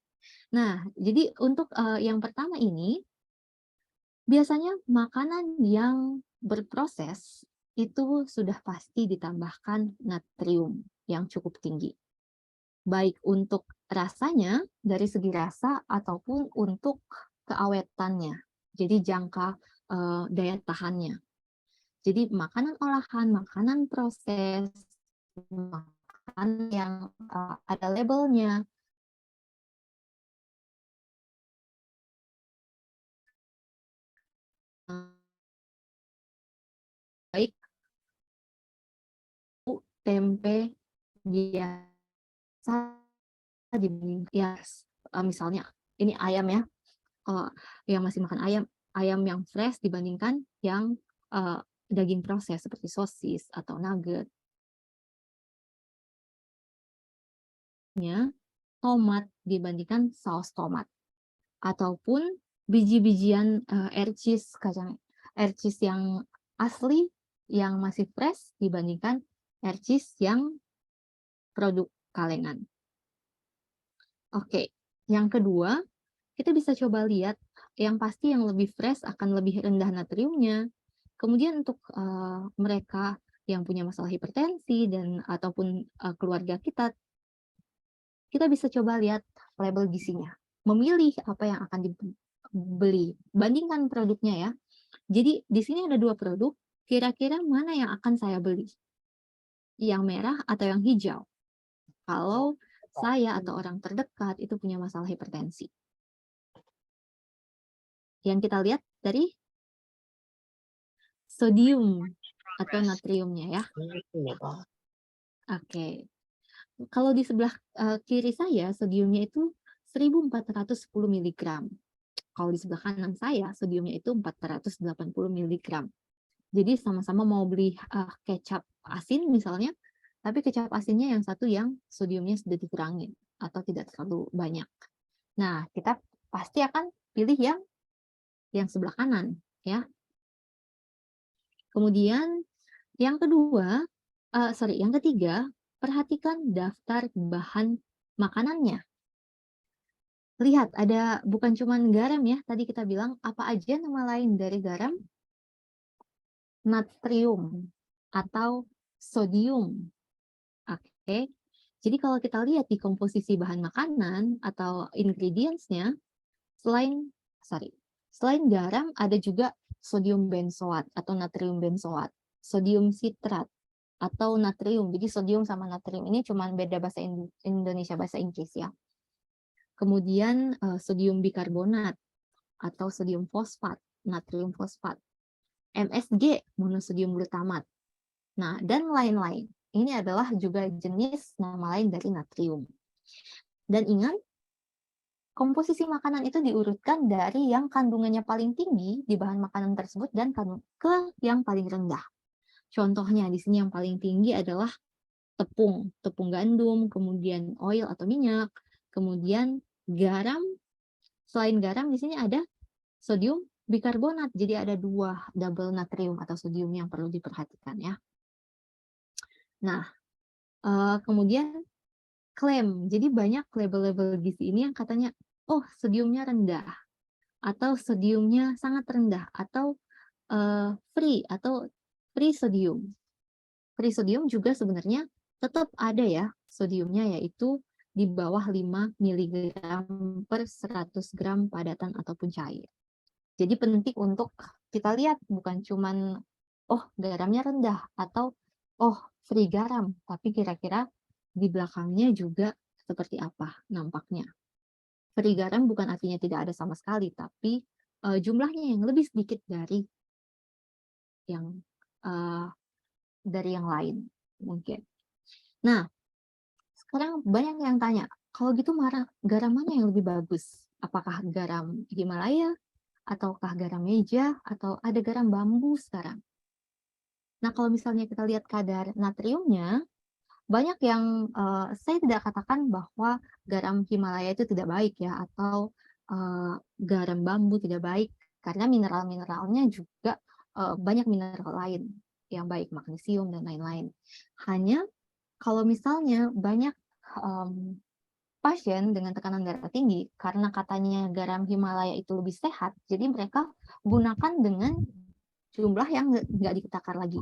Nah, jadi untuk yang pertama ini, biasanya makanan yang berproses itu sudah pasti ditambahkan natrium yang cukup tinggi. Baik untuk rasanya, dari segi rasa, ataupun untuk keawetannya. Jadi jangka daya tahannya. Jadi makanan olahan, makanan proses, makanan yang ada labelnya, baik tempe biasa ya, misalnya ini ayam ya, yang masih makan ayam yang fresh dibandingkan yang daging proses seperti sosis atau nugget. Tomat dibandingkan saus tomat, ataupun biji-bijian air cheese, kacang air cheese yang asli yang masih fresh dibandingkan air cheese yang produk kalengan. Oke, yang kedua, kita bisa coba lihat yang pasti yang lebih fresh akan lebih rendah natriumnya. Kemudian untuk mereka yang punya masalah hipertensi dan ataupun keluarga kita bisa coba lihat label gizinya. Memilih apa yang akan dibeli. Bandingkan produknya ya. Jadi di sini ada 2 produk, kira-kira mana yang akan saya beli? Yang merah atau yang hijau? Kalau saya atau orang terdekat itu punya masalah hipertensi. Yang kita lihat dari sodium atau natriumnya ya. Oke. Kalau di sebelah kiri saya sodiumnya itu 1410 mg. Kalau di sebelah kanan saya sodiumnya itu 480 mg. Jadi sama-sama mau beli kecap asin misalnya, tapi kecap asinnya yang satu yang sodiumnya sudah dikurangin atau tidak terlalu banyak. Nah, kita pasti akan pilih yang sebelah kanan, ya. Kemudian yang ketiga, perhatikan daftar bahan makanannya. Lihat, ada bukan cuma garam ya, tadi kita bilang apa aja nama lain dari garam? Natrium atau sodium. Oke. Jadi kalau kita lihat di komposisi bahan makanan atau ingredients-nya, selain garam ada juga sodium benzoat atau natrium benzoat, sodium sitrat atau natrium. Jadi sodium sama natrium ini cuma beda bahasa Indonesia, bahasa Inggris ya. Kemudian sodium bikarbonat atau sodium fosfat, natrium fosfat, MSG, monosodium glutamat. Nah, dan lain-lain. Ini adalah juga jenis nama lain dari natrium. Dan ingat, komposisi makanan itu diurutkan dari yang kandungannya paling tinggi di bahan makanan tersebut dan ke yang paling rendah. Contohnya di sini yang paling tinggi adalah tepung gandum, kemudian oil atau minyak, kemudian garam. Selain garam di sini ada sodium bikarbonat. Jadi ada 2 double natrium atau sodium yang perlu diperhatikan ya. Nah, kemudian klaim. Jadi banyak label-label gizi ini yang katanya, oh sodiumnya rendah, atau sodiumnya sangat rendah, atau free, atau free sodium. Free sodium juga sebenarnya tetap ada ya sodiumnya, yaitu di bawah 5 mg per 100 gram padatan ataupun cair. Jadi penting untuk kita lihat, bukan cuman, oh garamnya rendah, atau oh free garam, tapi kira-kira di belakangnya juga seperti apa nampaknya. Free garam bukan artinya tidak ada sama sekali, tapi jumlahnya yang lebih sedikit dari yang lain mungkin. Nah, sekarang banyak yang tanya, kalau gitu garam mana yang lebih bagus? Apakah garam Himalaya, ataukah garam meja, atau ada garam bambu sekarang? Nah, kalau misalnya kita lihat kadar natriumnya, banyak yang saya tidak katakan bahwa garam Himalaya itu tidak baik ya, atau garam bambu tidak baik, karena mineral-mineralnya juga banyak mineral lain yang baik, magnesium dan lain-lain. Hanya kalau misalnya banyak pasien dengan tekanan darah tinggi, karena katanya garam Himalaya itu lebih sehat, jadi mereka gunakan dengan jumlah yang nggak ditakar lagi.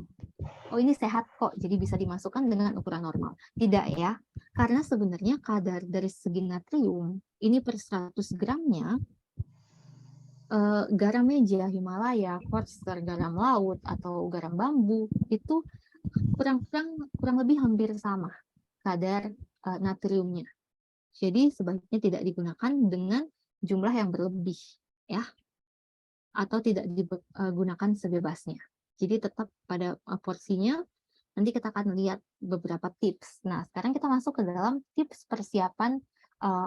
Oh ini sehat kok, jadi bisa dimasukkan dengan ukuran normal. Tidak ya, karena sebenarnya kadar dari segi natrium, ini per 100 gramnya, garam meja, Himalaya, Forster, garam laut, atau garam bambu, itu kurang lebih hampir sama kadar natriumnya. Jadi sebaiknya tidak digunakan dengan jumlah yang berlebih, ya, atau tidak digunakan sebebasnya. Jadi tetap pada porsinya. Nanti kita akan lihat beberapa tips. Nah, sekarang kita masuk ke dalam tips persiapan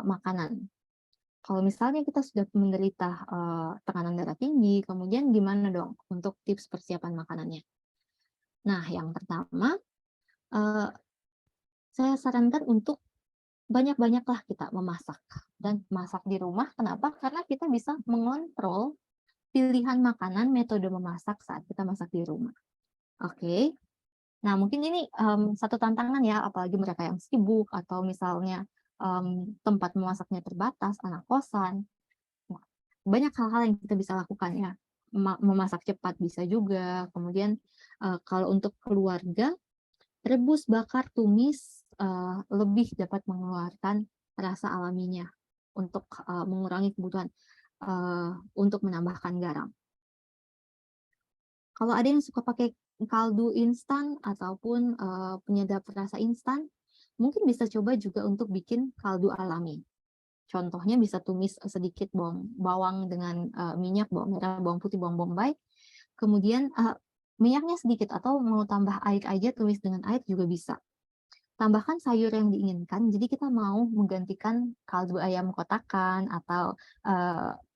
makanan. Kalau misalnya kita sudah menderita tekanan darah tinggi, kemudian gimana dong untuk tips persiapan makanannya? Nah, yang pertama, saya sarankan untuk banyak-banyaklah kita memasak. Dan masak di rumah, kenapa? Karena kita bisa mengontrol pilihan makanan, metode memasak saat kita masak di rumah. Oke. Nah, mungkin ini satu tantangan ya, apalagi mereka yang sibuk, atau misalnya tempat memasaknya terbatas, anak kosan. Nah, banyak hal-hal yang kita bisa lakukan ya. Memasak cepat bisa juga. Kemudian kalau untuk keluarga, rebus, bakar, tumis lebih dapat mengeluarkan rasa alaminya untuk mengurangi kebutuhan untuk menambahkan garam. Kalau ada yang suka pakai kaldu instan ataupun penyedap rasa instan, Mungkin bisa coba juga untuk bikin kaldu alami. Contohnya bisa tumis sedikit bawang dengan minyak, bawang merah, bawang putih, bawang bombay. Kemudian minyaknya sedikit atau mau tambah air aja, tumis dengan air juga bisa. Tambahkan sayur yang diinginkan. Jadi kita mau menggantikan kaldu ayam kotakan atau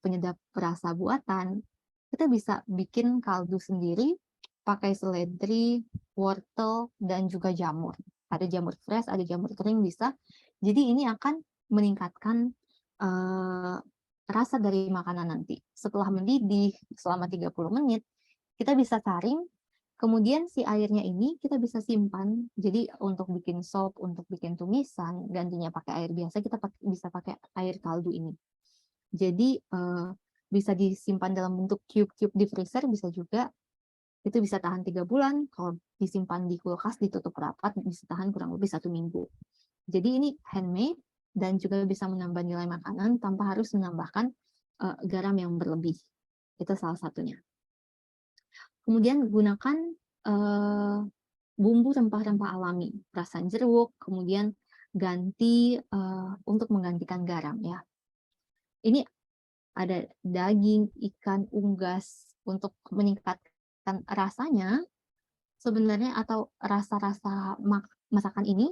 penyedap rasa buatan. Kita bisa bikin kaldu sendiri, pakai seledri, wortel, dan juga jamur. Ada jamur fresh, ada jamur kering bisa. Jadi ini akan meningkatkan rasa dari makanan nanti. Setelah mendidih selama 30 menit, kita bisa saring. Kemudian si airnya ini kita bisa simpan. Jadi untuk bikin sop, untuk bikin tumisan, gantinya pakai air biasa, kita bisa pakai air kaldu ini. Jadi bisa disimpan dalam bentuk cube-cube di freezer, bisa juga. Itu bisa tahan 3 bulan. Kalau disimpan di kulkas ditutup rapat, bisa tahan kurang lebih 1 minggu. Jadi ini handmade dan juga bisa menambah nilai makanan tanpa harus menambahkan garam yang berlebih. Itu salah satunya. Kemudian gunakan bumbu rempah-rempah alami, perasan jeruk, kemudian ganti untuk menggantikan garam ya. Ini ada daging, ikan, unggas untuk meningkatkan rasanya sebenarnya, atau rasa-rasa masakan ini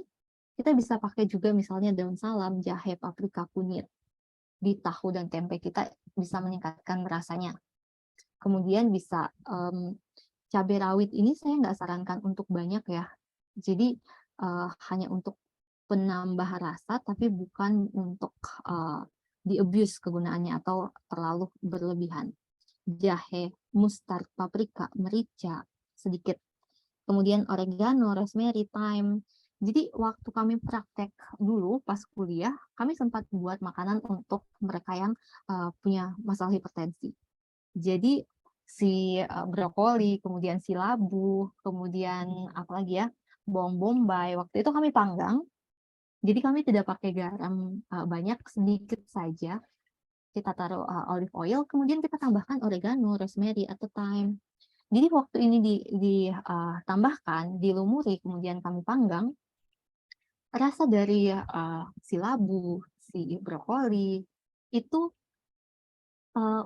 kita bisa pakai juga misalnya daun salam, jahe, paprika, kunyit di tahu dan tempe, kita bisa meningkatkan rasanya. Kemudian bisa cabai rawit ini saya nggak sarankan untuk banyak ya. Jadi hanya untuk penambah rasa, tapi bukan untuk di-abuse kegunaannya atau terlalu berlebihan. Jahe, mustard, paprika, merica sedikit. Kemudian oregano, rosemary, thyme. Jadi waktu kami praktek dulu pas kuliah, kami sempat buat makanan untuk mereka yang punya masalah hipertensi. Jadi si brokoli, kemudian si labu, kemudian apalagi ya, bawang bombay. Waktu itu kami panggang. Jadi kami tidak pakai garam banyak, sedikit saja. Kita taruh olive oil, kemudian kita tambahkan oregano, rosemary atau thyme. Jadi waktu ini ditambahkan, dilumuri, kemudian kami panggang, rasa dari si labu, si brokoli itu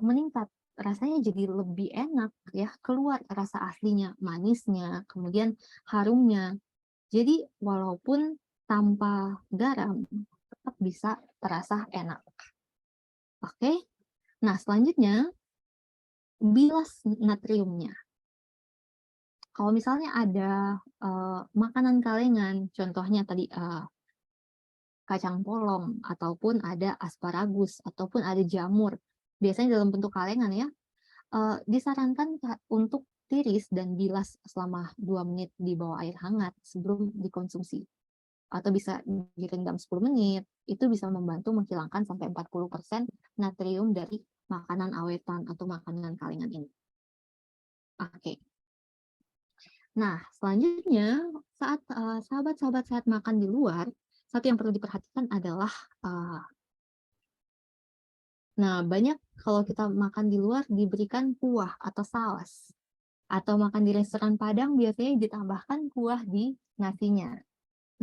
meningkat. Rasanya jadi lebih enak ya, keluar rasa aslinya, manisnya, kemudian harumnya. Jadi walaupun tanpa garam tetap bisa terasa enak. Oke. Nah, selanjutnya bilas natriumnya. Kalau misalnya ada makanan kalengan, contohnya tadi kacang polong, ataupun ada asparagus, ataupun ada jamur, biasanya dalam bentuk kalengan ya, disarankan untuk tiris dan bilas selama 2 menit di bawah air hangat sebelum dikonsumsi. Atau bisa direndam 10 menit, itu bisa membantu menghilangkan sampai 40% natrium dari makanan awetan atau makanan kalengan ini. Oke. Nah, selanjutnya saat sahabat-sahabat sehat makan di luar, satu yang perlu diperhatikan adalah nah, banyak kalau kita makan di luar diberikan kuah atau saus. Atau makan di restoran Padang biasanya ditambahkan kuah di nasinya.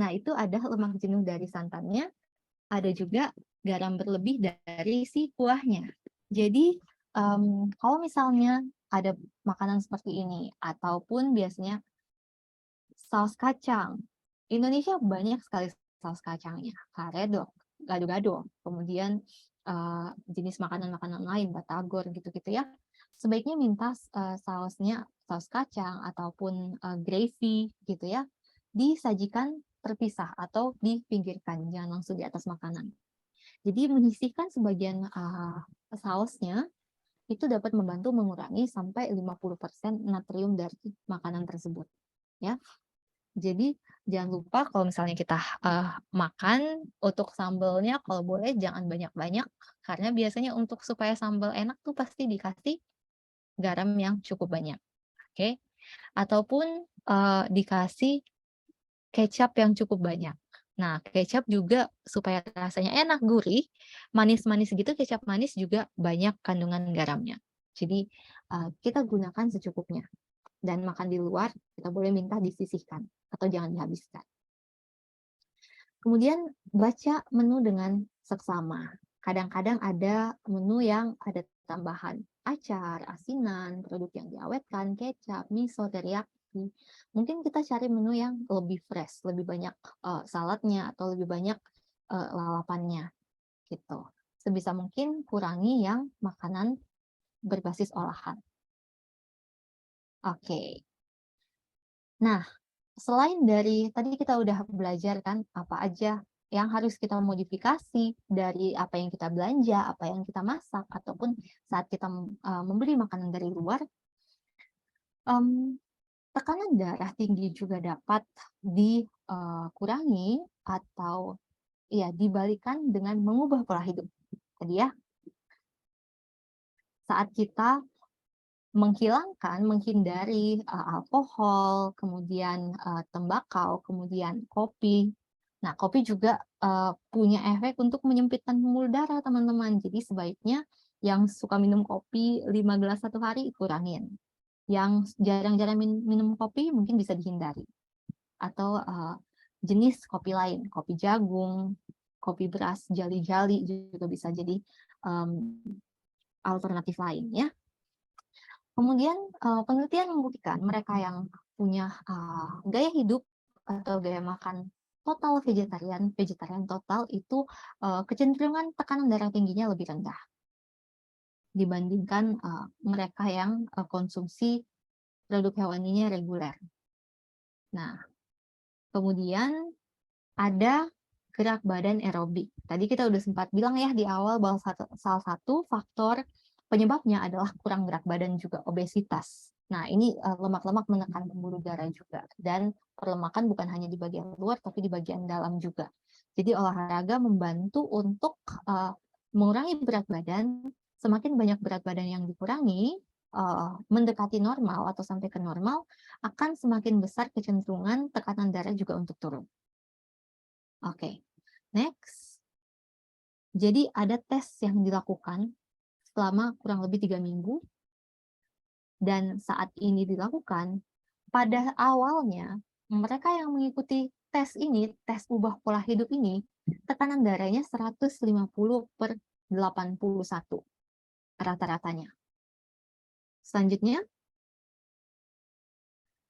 Nah, itu ada lemak jenuh dari santannya, ada juga garam berlebih dari si kuahnya. Jadi, kalau misalnya ada makanan seperti ini, ataupun biasanya saus kacang. Indonesia banyak sekali saus kacangnya, karedok, gado-gado, kemudian jenis makanan-makanan lain, batagor gitu-gitu ya. Sebaiknya minta sausnya saus kacang ataupun gravy gitu ya, disajikan terpisah atau dipinggirkan, jangan langsung di atas makanan. Jadi menyisihkan sebagian sausnya itu dapat membantu mengurangi sampai 50% natrium dari makanan tersebut. Ya. Jadi jangan lupa kalau misalnya kita makan, untuk sambalnya kalau boleh jangan banyak-banyak, karena biasanya untuk supaya sambal enak tuh pasti dikasih garam yang cukup banyak. Oke. Ataupun dikasih kecap yang cukup banyak. Nah, kecap juga supaya rasanya enak, gurih, manis-manis gitu, kecap manis juga banyak kandungan garamnya. Jadi kita gunakan secukupnya. Dan makan di luar, kita boleh minta disisihkan atau jangan dihabiskan. Kemudian baca menu dengan seksama. Kadang-kadang ada menu yang ada tambahan acar, asinan, produk yang diawetkan, kecap, miso, teriyaki. Mungkin kita cari menu yang lebih fresh, lebih banyak saladnya atau lebih banyak lalapannya gitu. Sebisa mungkin kurangi yang makanan berbasis olahan. Oke. Nah, selain dari tadi kita udah belajar kan apa aja yang harus kita modifikasi dari apa yang kita belanja, apa yang kita masak, ataupun saat kita membeli makanan dari luar, tekanan darah tinggi juga dapat dikurangi atau ya dibalikan dengan mengubah pola hidup. Tadi ya, saat kita menghindari alkohol, kemudian tembakau, kemudian kopi. Nah, kopi juga punya efek untuk menyempitkan pembuluh darah, teman-teman. Jadi sebaiknya yang suka minum kopi 5 gelas satu hari, kurangin. Yang jarang-jarang minum kopi mungkin bisa dihindari. Atau jenis kopi lain, kopi jagung, kopi beras, jali-jali juga bisa jadi alternatif lain ya. Kemudian penelitian membuktikan mereka yang punya gaya hidup atau gaya makan total vegetarian total itu kecenderungan tekanan darah tingginya lebih rendah dibandingkan mereka yang konsumsi produk hewaninya reguler. Nah, kemudian ada gerak badan aerobik. Tadi kita udah sempat bilang ya di awal bahwa salah satu faktor penyebabnya adalah kurang gerak badan juga obesitas. Nah, ini lemak-lemak menekan pembuluh darah juga. Dan perlemakan bukan hanya di bagian luar, tapi di bagian dalam juga. Jadi olahraga membantu untuk mengurangi berat badan. Semakin banyak berat badan yang dikurangi, mendekati normal atau sampai ke normal, akan semakin besar kecenderungan tekanan darah juga untuk turun. Oke, next. Jadi ada tes yang dilakukan selama kurang lebih 3 minggu. Dan saat ini dilakukan, pada awalnya mereka yang mengikuti tes ini, tes ubah pola hidup ini, tekanan darahnya 150/81 rata-ratanya. Selanjutnya,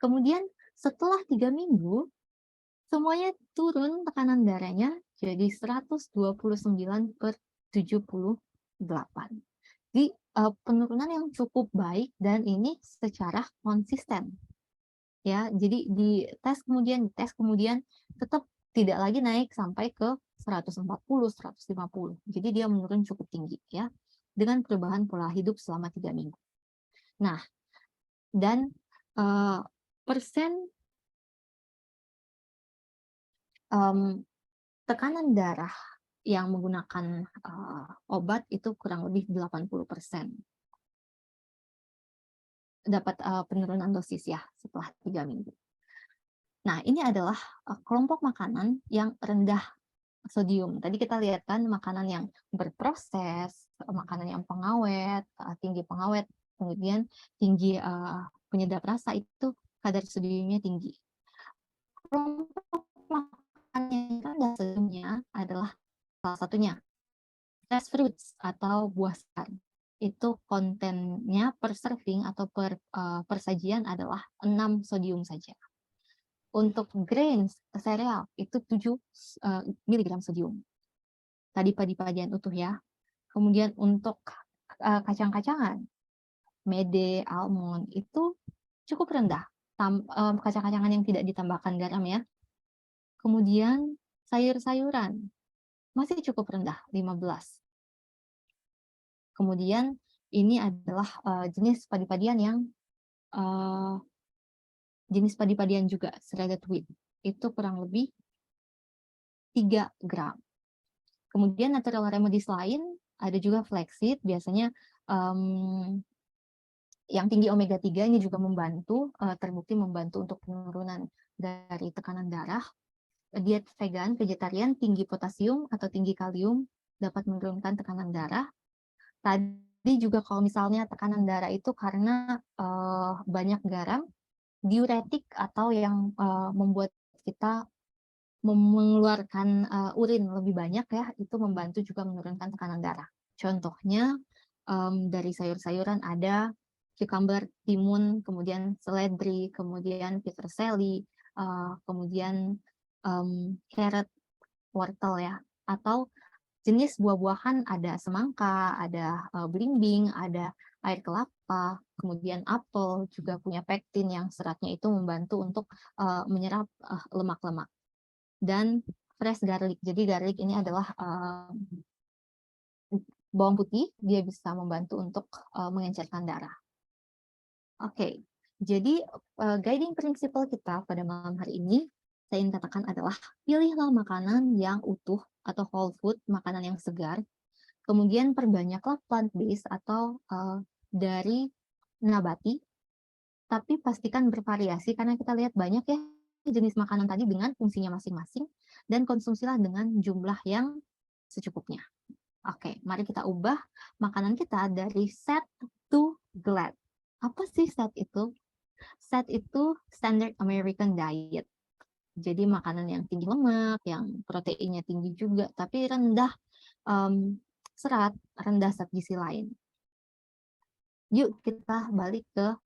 kemudian setelah 3 minggu, semuanya turun tekanan darahnya jadi 129/78. Jadi penurunan yang cukup baik dan ini secara konsisten. Ya, jadi di tes kemudian tetap tidak lagi naik sampai ke 140, 150. Jadi dia menurun cukup tinggi ya dengan perubahan pola hidup selama 3 minggu. Nah, dan persen tekanan darah yang menggunakan obat itu kurang lebih 80% dapat penurunan dosis ya setelah 3 minggu. Nah, ini adalah kelompok makanan yang rendah sodium. Tadi kita lihat kan makanan yang berproses, makanan yang pengawet, tinggi pengawet, kemudian tinggi penyedap rasa itu kadar sodiumnya tinggi. Kelompok makanan yang rendah sodiumnya adalah salah satunya fresh fruits atau buah segar. Itu kontennya per serving atau per sajian adalah 6 sodium saja. Untuk grains, sereal, itu 7 mg sodium. Tadi padi-padian utuh ya. Kemudian untuk kacang-kacangan, mede, almond, itu cukup rendah. Kacang-kacangan yang tidak ditambahkan garam ya. Kemudian sayur-sayuran, masih cukup rendah, 15. Kemudian ini adalah jenis padi-padian yang jenis padi-padian juga, shredded wheat, itu kurang lebih 3 gram. Kemudian natural remedies lain, ada juga flaxseed, biasanya yang tinggi omega 3 ini juga membantu, terbukti membantu untuk penurunan dari tekanan darah. Diet vegan, vegetarian, tinggi potasium atau tinggi kalium dapat menurunkan tekanan darah. Tadi juga kalau misalnya tekanan darah itu karena banyak garam, diuretik atau yang membuat kita mengeluarkan urin lebih banyak ya, itu membantu juga menurunkan tekanan darah. Contohnya dari sayur-sayuran ada cucumber, timun, kemudian seledri, kemudian peterseli, kemudian carrot, wortel ya, atau jenis buah-buahan ada semangka, ada belimbing, ada air kelapa, kemudian apel juga punya pektin yang seratnya itu membantu untuk menyerap lemak-lemak. Dan fresh garlic, jadi garlic ini adalah bawang putih, dia bisa membantu untuk mengencerkan darah. Oke, jadi guiding principle kita pada malam hari ini, saya ingin katakan adalah pilihlah makanan yang utuh atau whole food, makanan yang segar. Kemudian perbanyaklah plant-based atau dari nabati, tapi pastikan bervariasi karena kita lihat banyak ya jenis makanan tadi dengan fungsinya masing-masing, dan konsumsilah dengan jumlah yang secukupnya. Oke, mari kita ubah makanan kita dari sad to glad. Apa sih sad itu? SAD itu Standard American Diet. Jadi makanan yang tinggi lemak, yang proteinnya tinggi juga, tapi rendah serat, rendah zat gizi lain. Yuk kita balik ke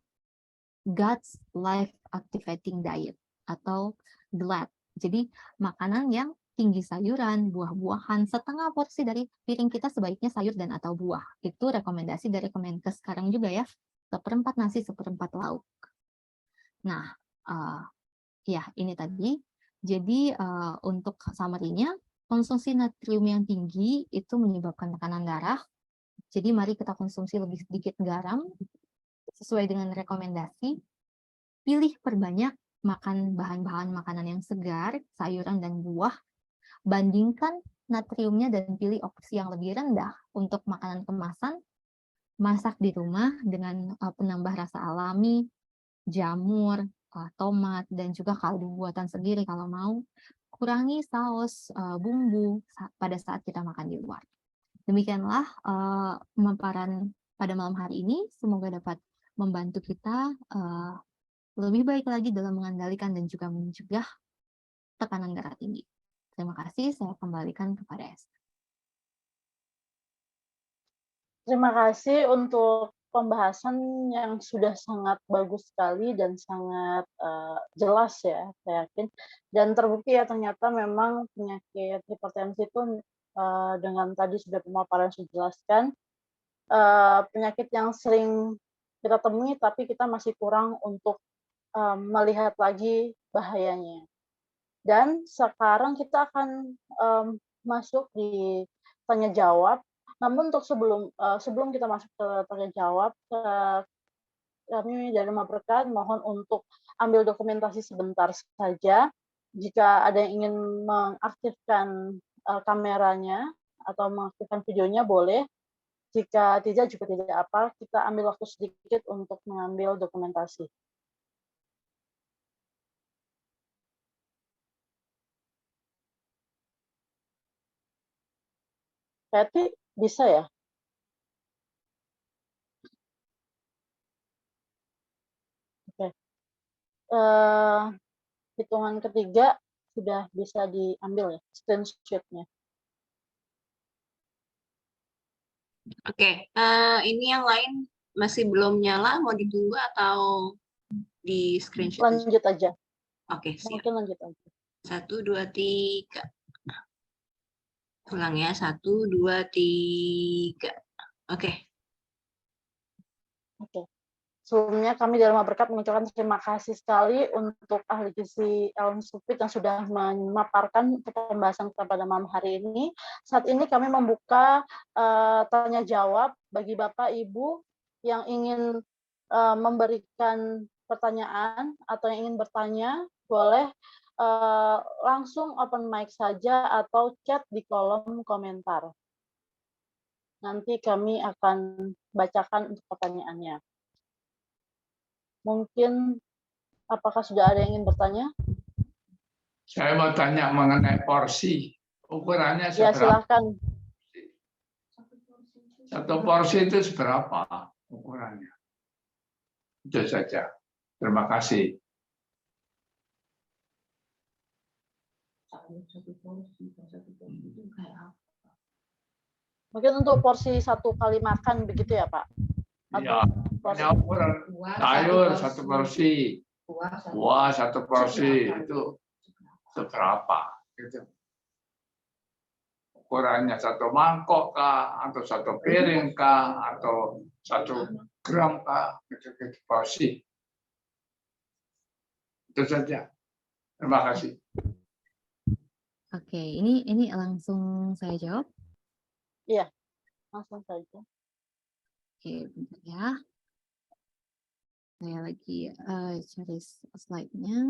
God's Life Activating Diet atau GLAD. Jadi makanan yang tinggi sayuran, buah-buahan, setengah porsi dari piring kita sebaiknya sayur dan atau buah. Itu rekomendasi dari Kemenkes sekarang juga ya, 1/4 nasi, 1/4 lauk. Nah, ya ini tadi. Jadi untuk summary-nya, konsumsi natrium yang tinggi itu menyebabkan tekanan darah. Jadi mari kita konsumsi lebih sedikit garam sesuai dengan rekomendasi. Pilih perbanyak makan bahan-bahan makanan yang segar, sayuran dan buah. Bandingkan natriumnya dan pilih opsi yang lebih rendah untuk makanan kemasan. Masak di rumah dengan penambah rasa alami, jamur, tomat, dan juga kaldu buatan sendiri kalau mau. Kurangi saus, bumbu pada saat kita makan di luar. Demikianlah pemaparan pada malam hari ini. Semoga dapat membantu kita lebih baik lagi dalam mengendalikan dan juga mencegah tekanan darah tinggi. Terima kasih, saya kembalikan kepada Esther. Terima kasih untuk pembahasan yang sudah sangat bagus sekali dan sangat jelas ya, saya yakin. Dan terbukti ya ternyata memang penyakit hipertensi itu dengan tadi sudah pemaparan sudah dijelaskan, penyakit yang sering kita temui tapi kita masih kurang untuk melihat lagi bahayanya. Dan sekarang kita akan masuk di tanya jawab. Namun untuk sebelum kita masuk ke tanya jawab, kami dari Rumah Berkat mohon untuk ambil dokumentasi sebentar saja. Jika ada yang ingin mengaktifkan kameranya atau mengaktifkan videonya boleh. Jika tidak juga tidak apa, kita ambil waktu sedikit untuk mengambil dokumentasi. Kathy, bisa ya? Oke. Hitungan ketiga sudah bisa diambil ya, screenshot-nya. Oke, ini yang lain masih belum nyala, mau ditunggu atau di screenshot? Lanjut aja. Oke, siap. Mungkin lanjut aja. 1, 2, 3. Ulang ya, 1, 2, 3. Oke. Oke. Sebelumnya kami dari Rumah Berkat mengucapkan terima kasih sekali untuk ahli gizi Ellen Supit yang sudah memaparkan pembahasan kita pada malam hari ini. Saat ini kami membuka tanya jawab bagi Bapak Ibu yang ingin memberikan pertanyaan atau yang ingin bertanya, boleh langsung open mic saja atau chat di kolom komentar. Nanti kami akan bacakan untuk pertanyaannya. Mungkin apakah sudah ada yang ingin bertanya? Saya mau tanya mengenai porsi. Ukurannya Ya, seberapa? silakan. Satu porsi itu seberapa ukurannya? Itu saja. Terima kasih. Mungkin untuk porsi 1 kali makan begitu ya, Pak? Ya, Porsi. hanya ukuran sayur 1 porsi, buah 1 porsi itu seberapa? Gitu. Ukurannya 1 mangkok kah, atau 1 piring kah, atau 1 gram kah, gitu porsi. Itu saja. Terima kasih. Oke, ini langsung saya jawab. Iya, langsung saja. Oke, bentar ya. Saya lagi cari slide-nya.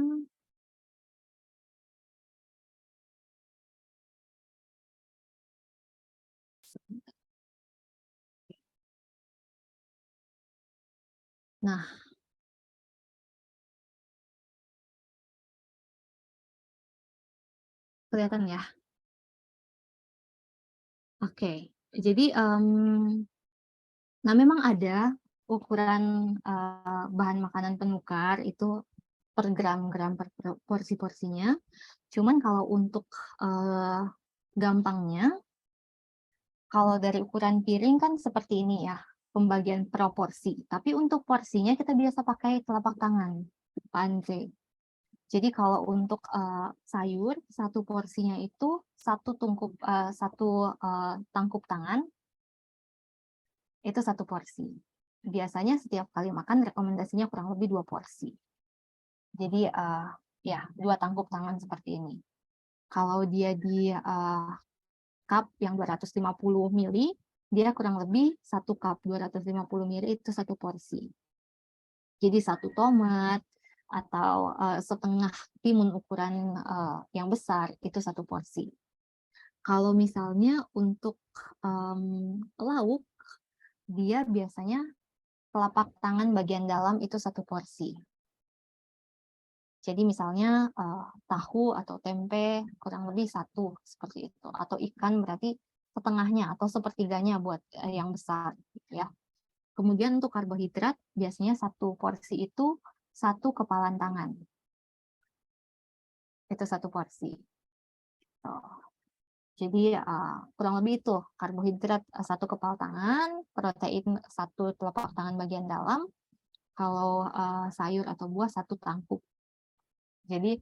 Nah, kelihatan ya. Oke, jadi nah memang ada ukuran bahan makanan penukar itu per gram-gram per porsi-porsinya. Cuman kalau untuk gampangnya, kalau dari ukuran piring kan seperti ini ya, pembagian proporsi. Tapi untuk porsinya kita biasa pakai telapak tangan, Pak Andre. Jadi kalau untuk sayur, 1 porsinya itu 1 tangkup tangan, itu 1 porsi. Biasanya setiap kali makan rekomendasinya kurang lebih 2 porsi. Jadi ya 2 tangkup tangan seperti ini. Kalau dia di cup yang 250 ml, dia kurang lebih 1 cup 250 ml itu 1 porsi. Jadi 1 tomat atau setengah timun ukuran yang besar itu 1 porsi. Kalau misalnya untuk lauk, dia biasanya telapak tangan bagian dalam itu 1 porsi. Jadi misalnya tahu atau tempe kurang lebih 1 seperti itu, atau ikan berarti setengahnya atau sepertiganya buat yang besar, gitu ya. Kemudian untuk karbohidrat biasanya 1 porsi itu 1 kepalan tangan, itu 1 porsi. Jadi kurang lebih itu karbohidrat 1 kepala tangan, protein 1 telapak tangan bagian dalam, kalau sayur atau buah 1 tangkup. Jadi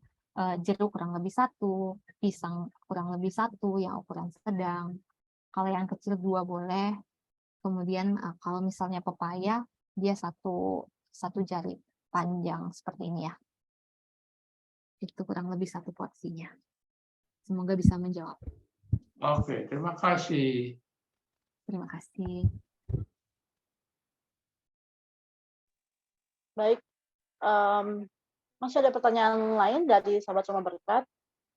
jeruk kurang lebih 1, pisang kurang lebih 1 yang ukuran sedang. Kalau yang kecil 2 boleh. Kemudian kalau misalnya pepaya dia 1 jari panjang seperti ini ya. Itu kurang lebih 1 porsinya. Semoga bisa menjawab. Oke, terima kasih. Terima kasih. Baik. Masih ada pertanyaan lain dari sahabat Rumah Berkat?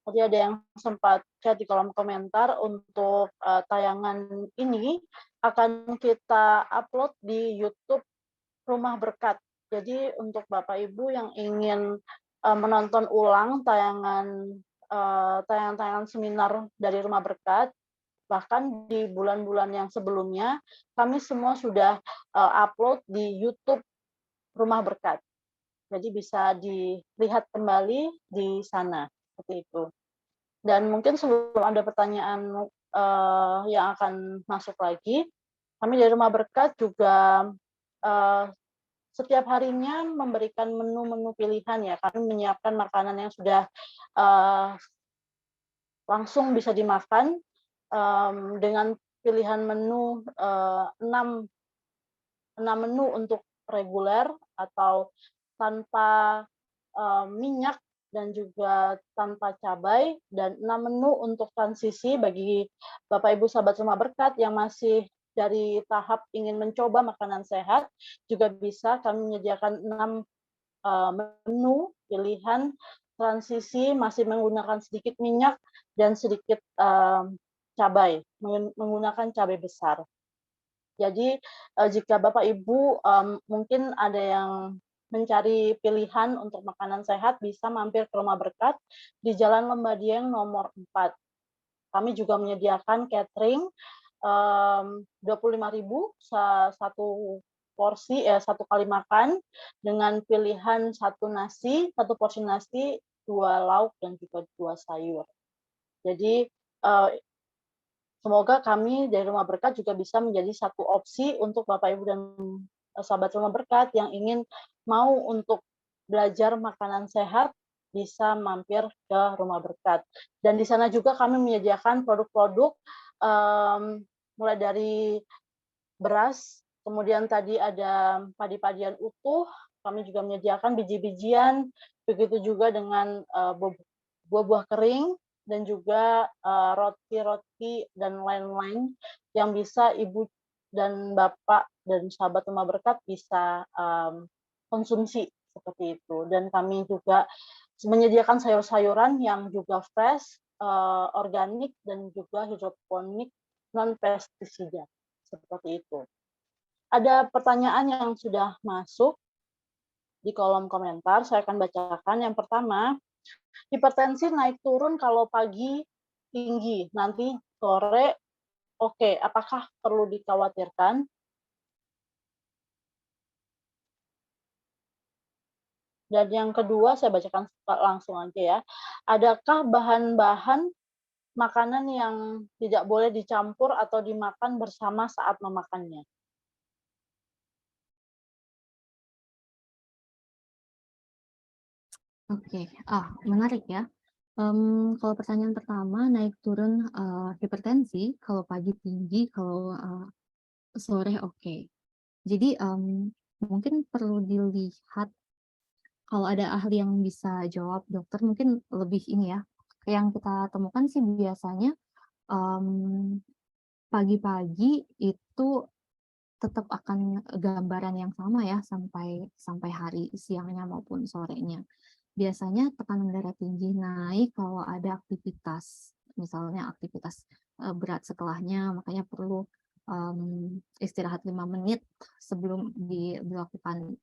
Tadi ada yang sempat chat di kolom komentar untuk tayangan ini akan kita upload di YouTube Rumah Berkat. Jadi untuk Bapak Ibu yang ingin menonton ulang tayangan seminar dari Rumah Berkat, bahkan di bulan-bulan yang sebelumnya, kami semua sudah upload di YouTube Rumah Berkat. Jadi bisa dilihat kembali di sana, seperti itu. Dan mungkin sebelum ada pertanyaan yang akan masuk lagi, kami dari Rumah Berkat juga setiap harinya memberikan menu-menu pilihan ya. Kami menyiapkan makanan yang sudah langsung bisa dimakan dengan pilihan menu 6 menu untuk reguler atau tanpa minyak dan juga tanpa cabai, dan 6 menu untuk transisi bagi Bapak Ibu sahabat Rumah Berkat yang masih dari tahap ingin mencoba makanan sehat, juga bisa kami menyediakan 6 menu pilihan transisi masih menggunakan sedikit minyak dan sedikit cabai, menggunakan cabai besar. Jadi jika Bapak Ibu mungkin ada yang mencari pilihan untuk makanan sehat, bisa mampir ke Rumah Berkat di Jalan Lembadieng nomor 4. Kami juga menyediakan catering 25.000 satu porsi, 1 kali makan dengan pilihan 1 nasi, 1 porsi nasi, 2 lauk dan juga 2 sayur. Jadi semoga kami dari Rumah Berkat juga bisa menjadi satu opsi untuk Bapak Ibu dan sahabat Rumah Berkat yang ingin mau untuk belajar makanan sehat, bisa mampir ke Rumah Berkat. Dan di sana juga kami menyediakan produk-produk mulai dari beras, kemudian tadi ada padi-padian utuh, kami juga menyediakan biji-bijian, begitu juga dengan buah-buah kering, dan juga roti-roti dan lain-lain yang bisa Ibu dan Bapak dan sahabat Rumah Berkat bisa konsumsi seperti itu. Dan kami juga menyediakan sayur-sayuran yang juga fresh, organik, dan juga hidroponik non-pestisida. Seperti itu. Ada pertanyaan yang sudah masuk di kolom komentar, saya akan bacakan. Yang pertama, hipertensi naik turun kalau pagi tinggi, nanti sore oke, apakah perlu dikhawatirkan? Dan yang kedua, saya bacakan langsung aja ya. Adakah bahan-bahan makanan yang tidak boleh dicampur atau dimakan bersama saat memakannya? Oke, menarik ya. Kalau pertanyaan pertama, naik turun hipertensi, kalau pagi tinggi, kalau sore oke. Jadi mungkin perlu dilihat, kalau ada ahli yang bisa jawab, dokter mungkin lebih ini ya. Yang kita temukan sih biasanya pagi-pagi itu tetap akan gambaran yang sama ya sampai hari siangnya maupun sorenya. Biasanya tekanan darah tinggi naik kalau ada aktivitas, misalnya aktivitas berat setelahnya, makanya perlu istirahat 5 menit sebelum dilakukan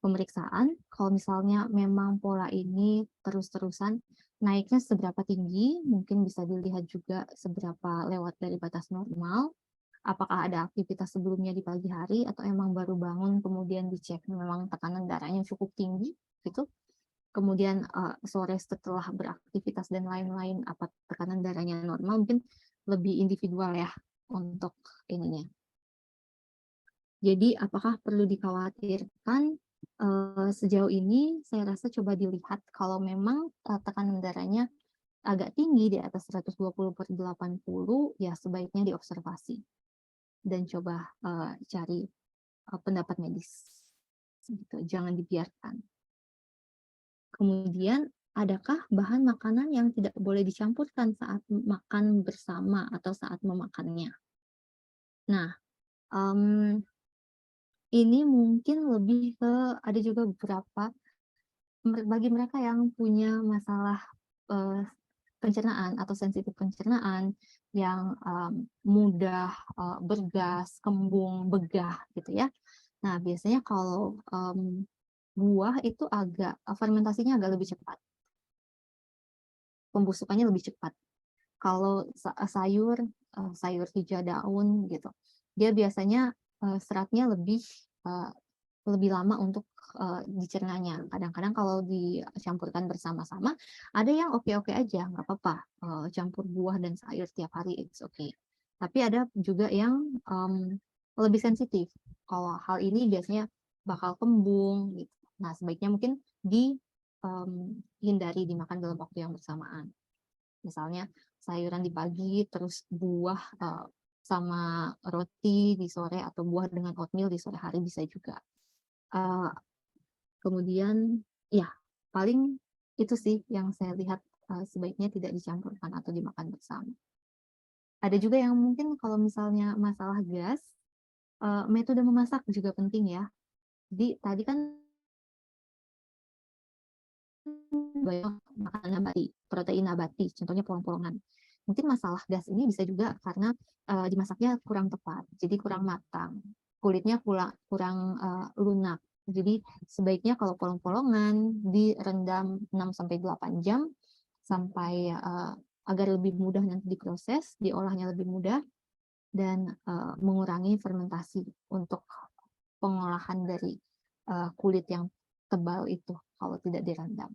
pemeriksaan. Kalau misalnya memang pola ini terus-terusan, naiknya seberapa tinggi, mungkin bisa dilihat juga seberapa lewat dari batas normal. Apakah ada aktivitas sebelumnya di pagi hari atau emang baru bangun kemudian dicek memang tekanan darahnya cukup tinggi gitu. Kemudian sore setelah beraktivitas dan lain-lain apa tekanan darahnya normal, mungkin lebih individual ya untuk ininya. Jadi apakah perlu dikhawatirkan? Sejauh ini saya rasa coba dilihat kalau memang tekanan darahnya agak tinggi di atas 120/80, ya sebaiknya diobservasi dan coba cari pendapat medis. Gitu, jangan dibiarkan. Kemudian, adakah bahan makanan yang tidak boleh dicampurkan saat makan bersama atau saat memakannya? Nah, ini mungkin lebih ke ada juga beberapa bagi mereka yang punya masalah pencernaan atau sensitif pencernaan yang mudah bergas, kembung, begah gitu ya. Nah, biasanya kalau buah itu fermentasinya agak lebih cepat. Pembusukannya lebih cepat. Kalau sayur hijau daun gitu, dia biasanya seratnya lebih lama untuk dicernanya. Kadang-kadang kalau dicampurkan bersama-sama, ada yang oke-oke aja, nggak apa-apa. Campur buah dan sayur tiap hari, it's okay. Tapi ada juga yang lebih sensitif. Kalau hal ini biasanya bakal kembung, gitu. Nah, sebaiknya mungkin dihindari dimakan dalam waktu yang bersamaan. Misalnya sayuran di pagi, terus buah sama roti di sore, atau buah dengan oatmeal di sore hari bisa juga. Kemudian ya paling itu sih yang saya lihat sebaiknya tidak dicampurkan atau dimakan bersama. Ada juga yang mungkin kalau misalnya masalah gas, metode memasak juga penting ya. Jadi tadi kan banyak makanan nabati, protein nabati, contohnya polong-polongan. Mungkin masalah gas ini bisa juga karena dimasaknya kurang tepat, jadi kurang matang, kulitnya kurang lunak. Jadi sebaiknya kalau polong-polongan direndam 6-8 jam sampai agar lebih mudah nanti diproses, diolahnya lebih mudah, dan mengurangi fermentasi untuk pengolahan dari kulit yang tebal itu kalau tidak direndam.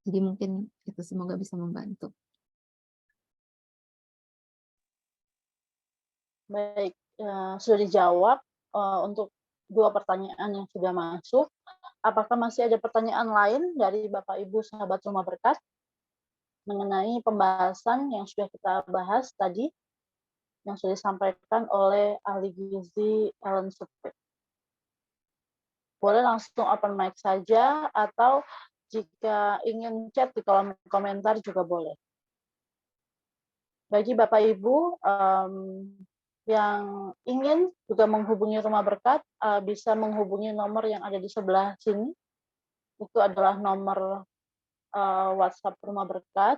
Jadi mungkin itu semoga bisa membantu. Baik, sudah dijawab untuk 2 pertanyaan yang sudah masuk. Apakah masih ada pertanyaan lain dari Bapak Ibu sahabat Rumah Berkat mengenai pembahasan yang sudah kita bahas tadi, yang sudah disampaikan oleh ahli gizi Ellen Supri? Boleh langsung open mic saja, atau jika ingin chat di kolom komentar juga boleh. Bagi Bapak Ibu yang ingin juga menghubungi Rumah Berkat, bisa menghubungi nomor yang ada di sebelah sini. Itu adalah nomor WhatsApp Rumah Berkat.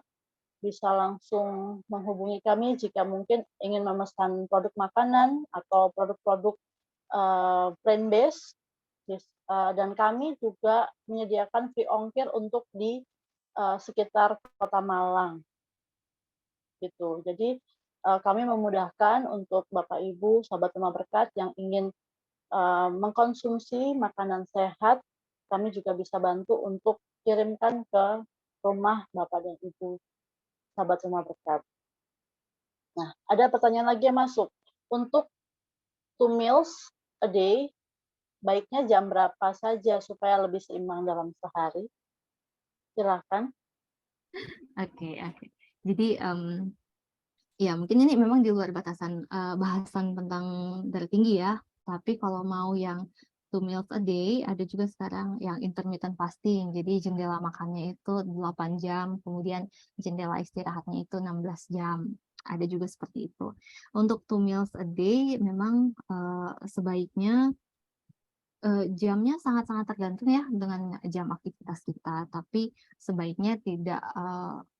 Bisa langsung menghubungi kami jika mungkin ingin memesan produk makanan atau produk-produk plant-based. Dan kami juga menyediakan free ongkir untuk di sekitar Kota Malang. Gitu. Jadi kami memudahkan untuk Bapak Ibu sahabat Rumah Berkat yang ingin mengkonsumsi makanan sehat, kami juga bisa bantu untuk kirimkan ke rumah Bapak dan Ibu sahabat Rumah Berkat. Nah, ada pertanyaan lagi yang masuk. Untuk 2 meals a day, baiknya jam berapa saja supaya lebih seimbang dalam sehari? Silakan. Oke. Jadi ya mungkin ini memang di luar batasan bahasan tentang darah tinggi ya. Tapi kalau mau yang 2 meals a day, ada juga sekarang yang intermittent fasting. Jadi jendela makannya itu 8 jam, kemudian jendela istirahatnya itu 16 jam. Ada juga seperti itu. Untuk 2 meals a day memang sebaiknya jamnya sangat-sangat tergantung ya dengan jam aktivitas kita, tapi sebaiknya tidak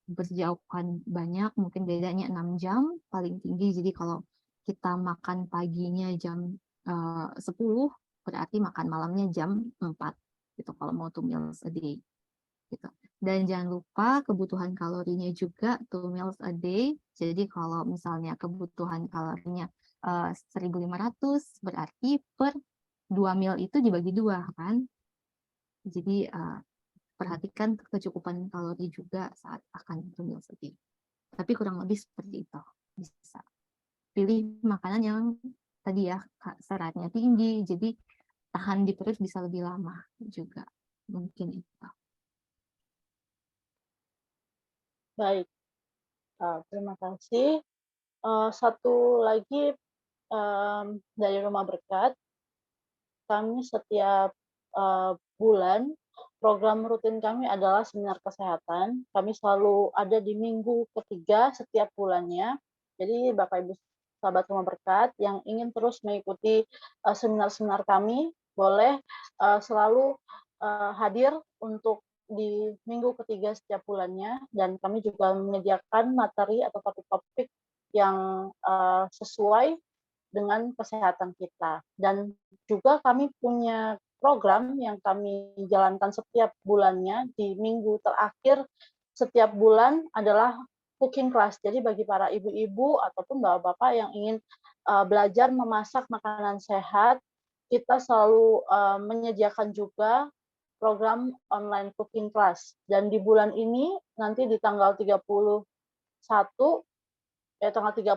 berjauhan banyak, mungkin bedanya 6 jam paling tinggi. Jadi kalau kita makan paginya jam 10, berarti makan malamnya jam 4 gitu kalau mau 2 meals a day gitu. Dan jangan lupa kebutuhan kalorinya juga 2 meals a day. Jadi kalau misalnya kebutuhan kalorinya 1.500, berarti per 2 meal itu dibagi 2 kan. Jadi perhatikan kecukupan kalori juga saat akan 2 meals a day. Tapi kurang lebih seperti itu. Bisa pilih makanan yang tadi ya seratnya tinggi, jadi tahan di perut bisa lebih lama juga. Mungkin itu. Baik, terima kasih. Satu lagi dari Rumah Berkat, kami setiap bulan, program rutin kami adalah seminar kesehatan. Kami selalu ada di minggu ketiga setiap bulannya. Jadi Bapak Ibu sahabat Rumah Berkat yang ingin terus mengikuti seminar-seminar kami, boleh selalu hadir untuk di minggu ketiga setiap bulannya, dan kami juga menyediakan materi atau topik-topik yang sesuai dengan kesehatan kita. Dan juga kami punya program yang kami jalankan setiap bulannya di minggu terakhir setiap bulan adalah cooking class. Jadi bagi para ibu-ibu ataupun bapak-bapak yang ingin belajar memasak makanan sehat, kita selalu menyediakan juga program online cooking class. Dan di bulan ini nanti di tanggal 31 tanggal 30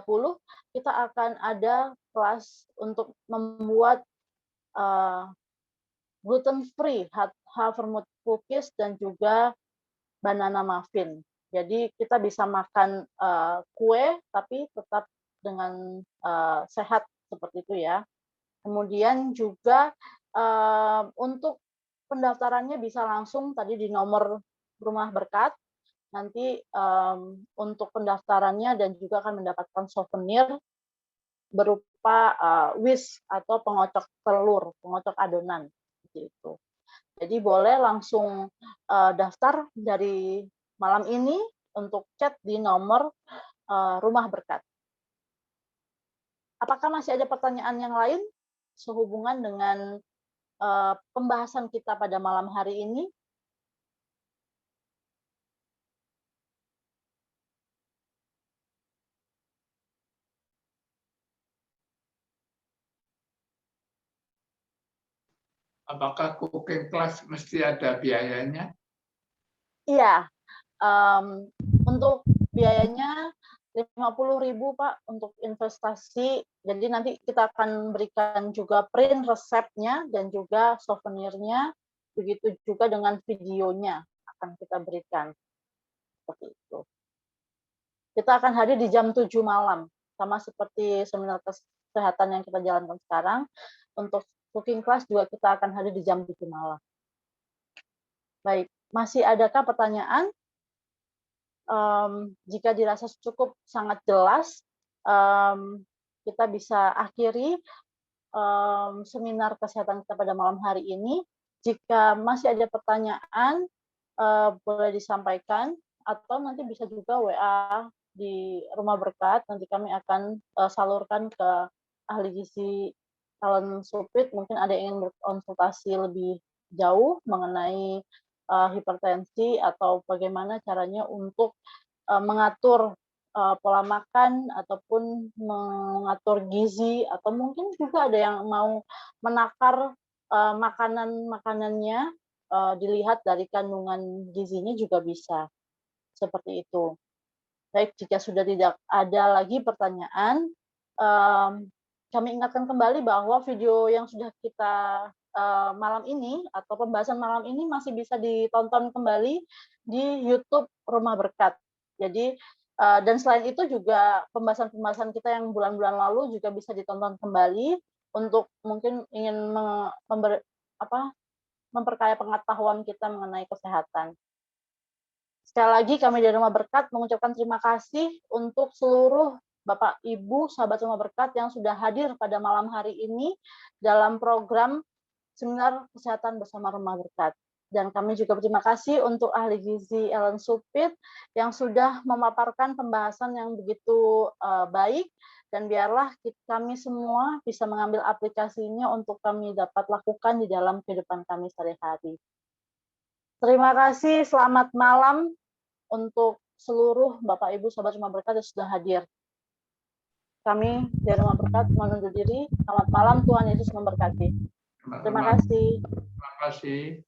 kita akan ada kelas untuk membuat gluten free havermut cookies dan juga banana muffin. Jadi kita bisa makan kue tapi tetap dengan sehat seperti itu ya. Kemudian juga untuk pendaftarannya bisa langsung tadi di nomor Rumah Berkat. Nanti untuk pendaftarannya dan juga akan mendapatkan souvenir berupa whisk atau pengocok telur, pengocok adonan seperti itu. Jadi boleh langsung daftar dari malam ini untuk chat di nomor Rumah Berkat. Apakah masih ada pertanyaan yang lain sehubungan dengan pembahasan kita pada malam hari ini? Apakah cooking class mesti ada biayanya? Iya, Untuk biayanya 50.000 Pak untuk investasi. Jadi nanti kita akan berikan juga print resepnya dan juga souvenirnya. Begitu juga dengan videonya akan kita berikan. Seperti itu. Kita akan hadir di jam 7 malam. Sama seperti seminar kesehatan yang kita jalankan sekarang. Untuk cooking class juga kita akan hadir di jam 7 malam. Baik, masih adakah pertanyaan? Jika dirasa cukup sangat jelas, kita bisa akhiri seminar kesehatan kita pada malam hari ini. Jika masih ada pertanyaan, boleh disampaikan, atau nanti bisa juga WA di Rumah Berkat, nanti kami akan salurkan ke ahli gizi Ellen Supit, mungkin ada yang ingin berkonsultasi lebih jauh mengenai hipertensi atau bagaimana caranya untuk mengatur pola makan ataupun mengatur gizi, atau mungkin juga ada yang mau menakar makanan-makanannya, dilihat dari kandungan gizinya juga bisa. Seperti itu. Baik, jika sudah tidak ada lagi pertanyaan, kami ingatkan kembali bahwa video yang sudah kita malam ini atau pembahasan malam ini masih bisa ditonton kembali di YouTube Rumah Berkat. Jadi dan selain itu juga pembahasan-pembahasan kita yang bulan-bulan lalu juga bisa ditonton kembali untuk mungkin ingin memperkaya pengetahuan kita mengenai kesehatan. Sekali lagi kami dari Rumah Berkat mengucapkan terima kasih untuk seluruh Bapak, Ibu, sahabat Rumah Berkat yang sudah hadir pada malam hari ini dalam program Seminar Kesehatan bersama Rumah Berkat. Dan kami juga berterima kasih untuk ahli gizi Ellen Supit yang sudah memaparkan pembahasan yang begitu baik, dan biarlah kami semua bisa mengambil aplikasinya untuk kami dapat lakukan di dalam kehidupan kami sehari-hari. Terima kasih, selamat malam untuk seluruh Bapak, Ibu, sahabat Rumah Berkat yang sudah hadir. Kami dari Rumah Berkat mohon undur diri. Selamat malam, Tuhan Yesus memberkati. Terima kasih. Terima kasih.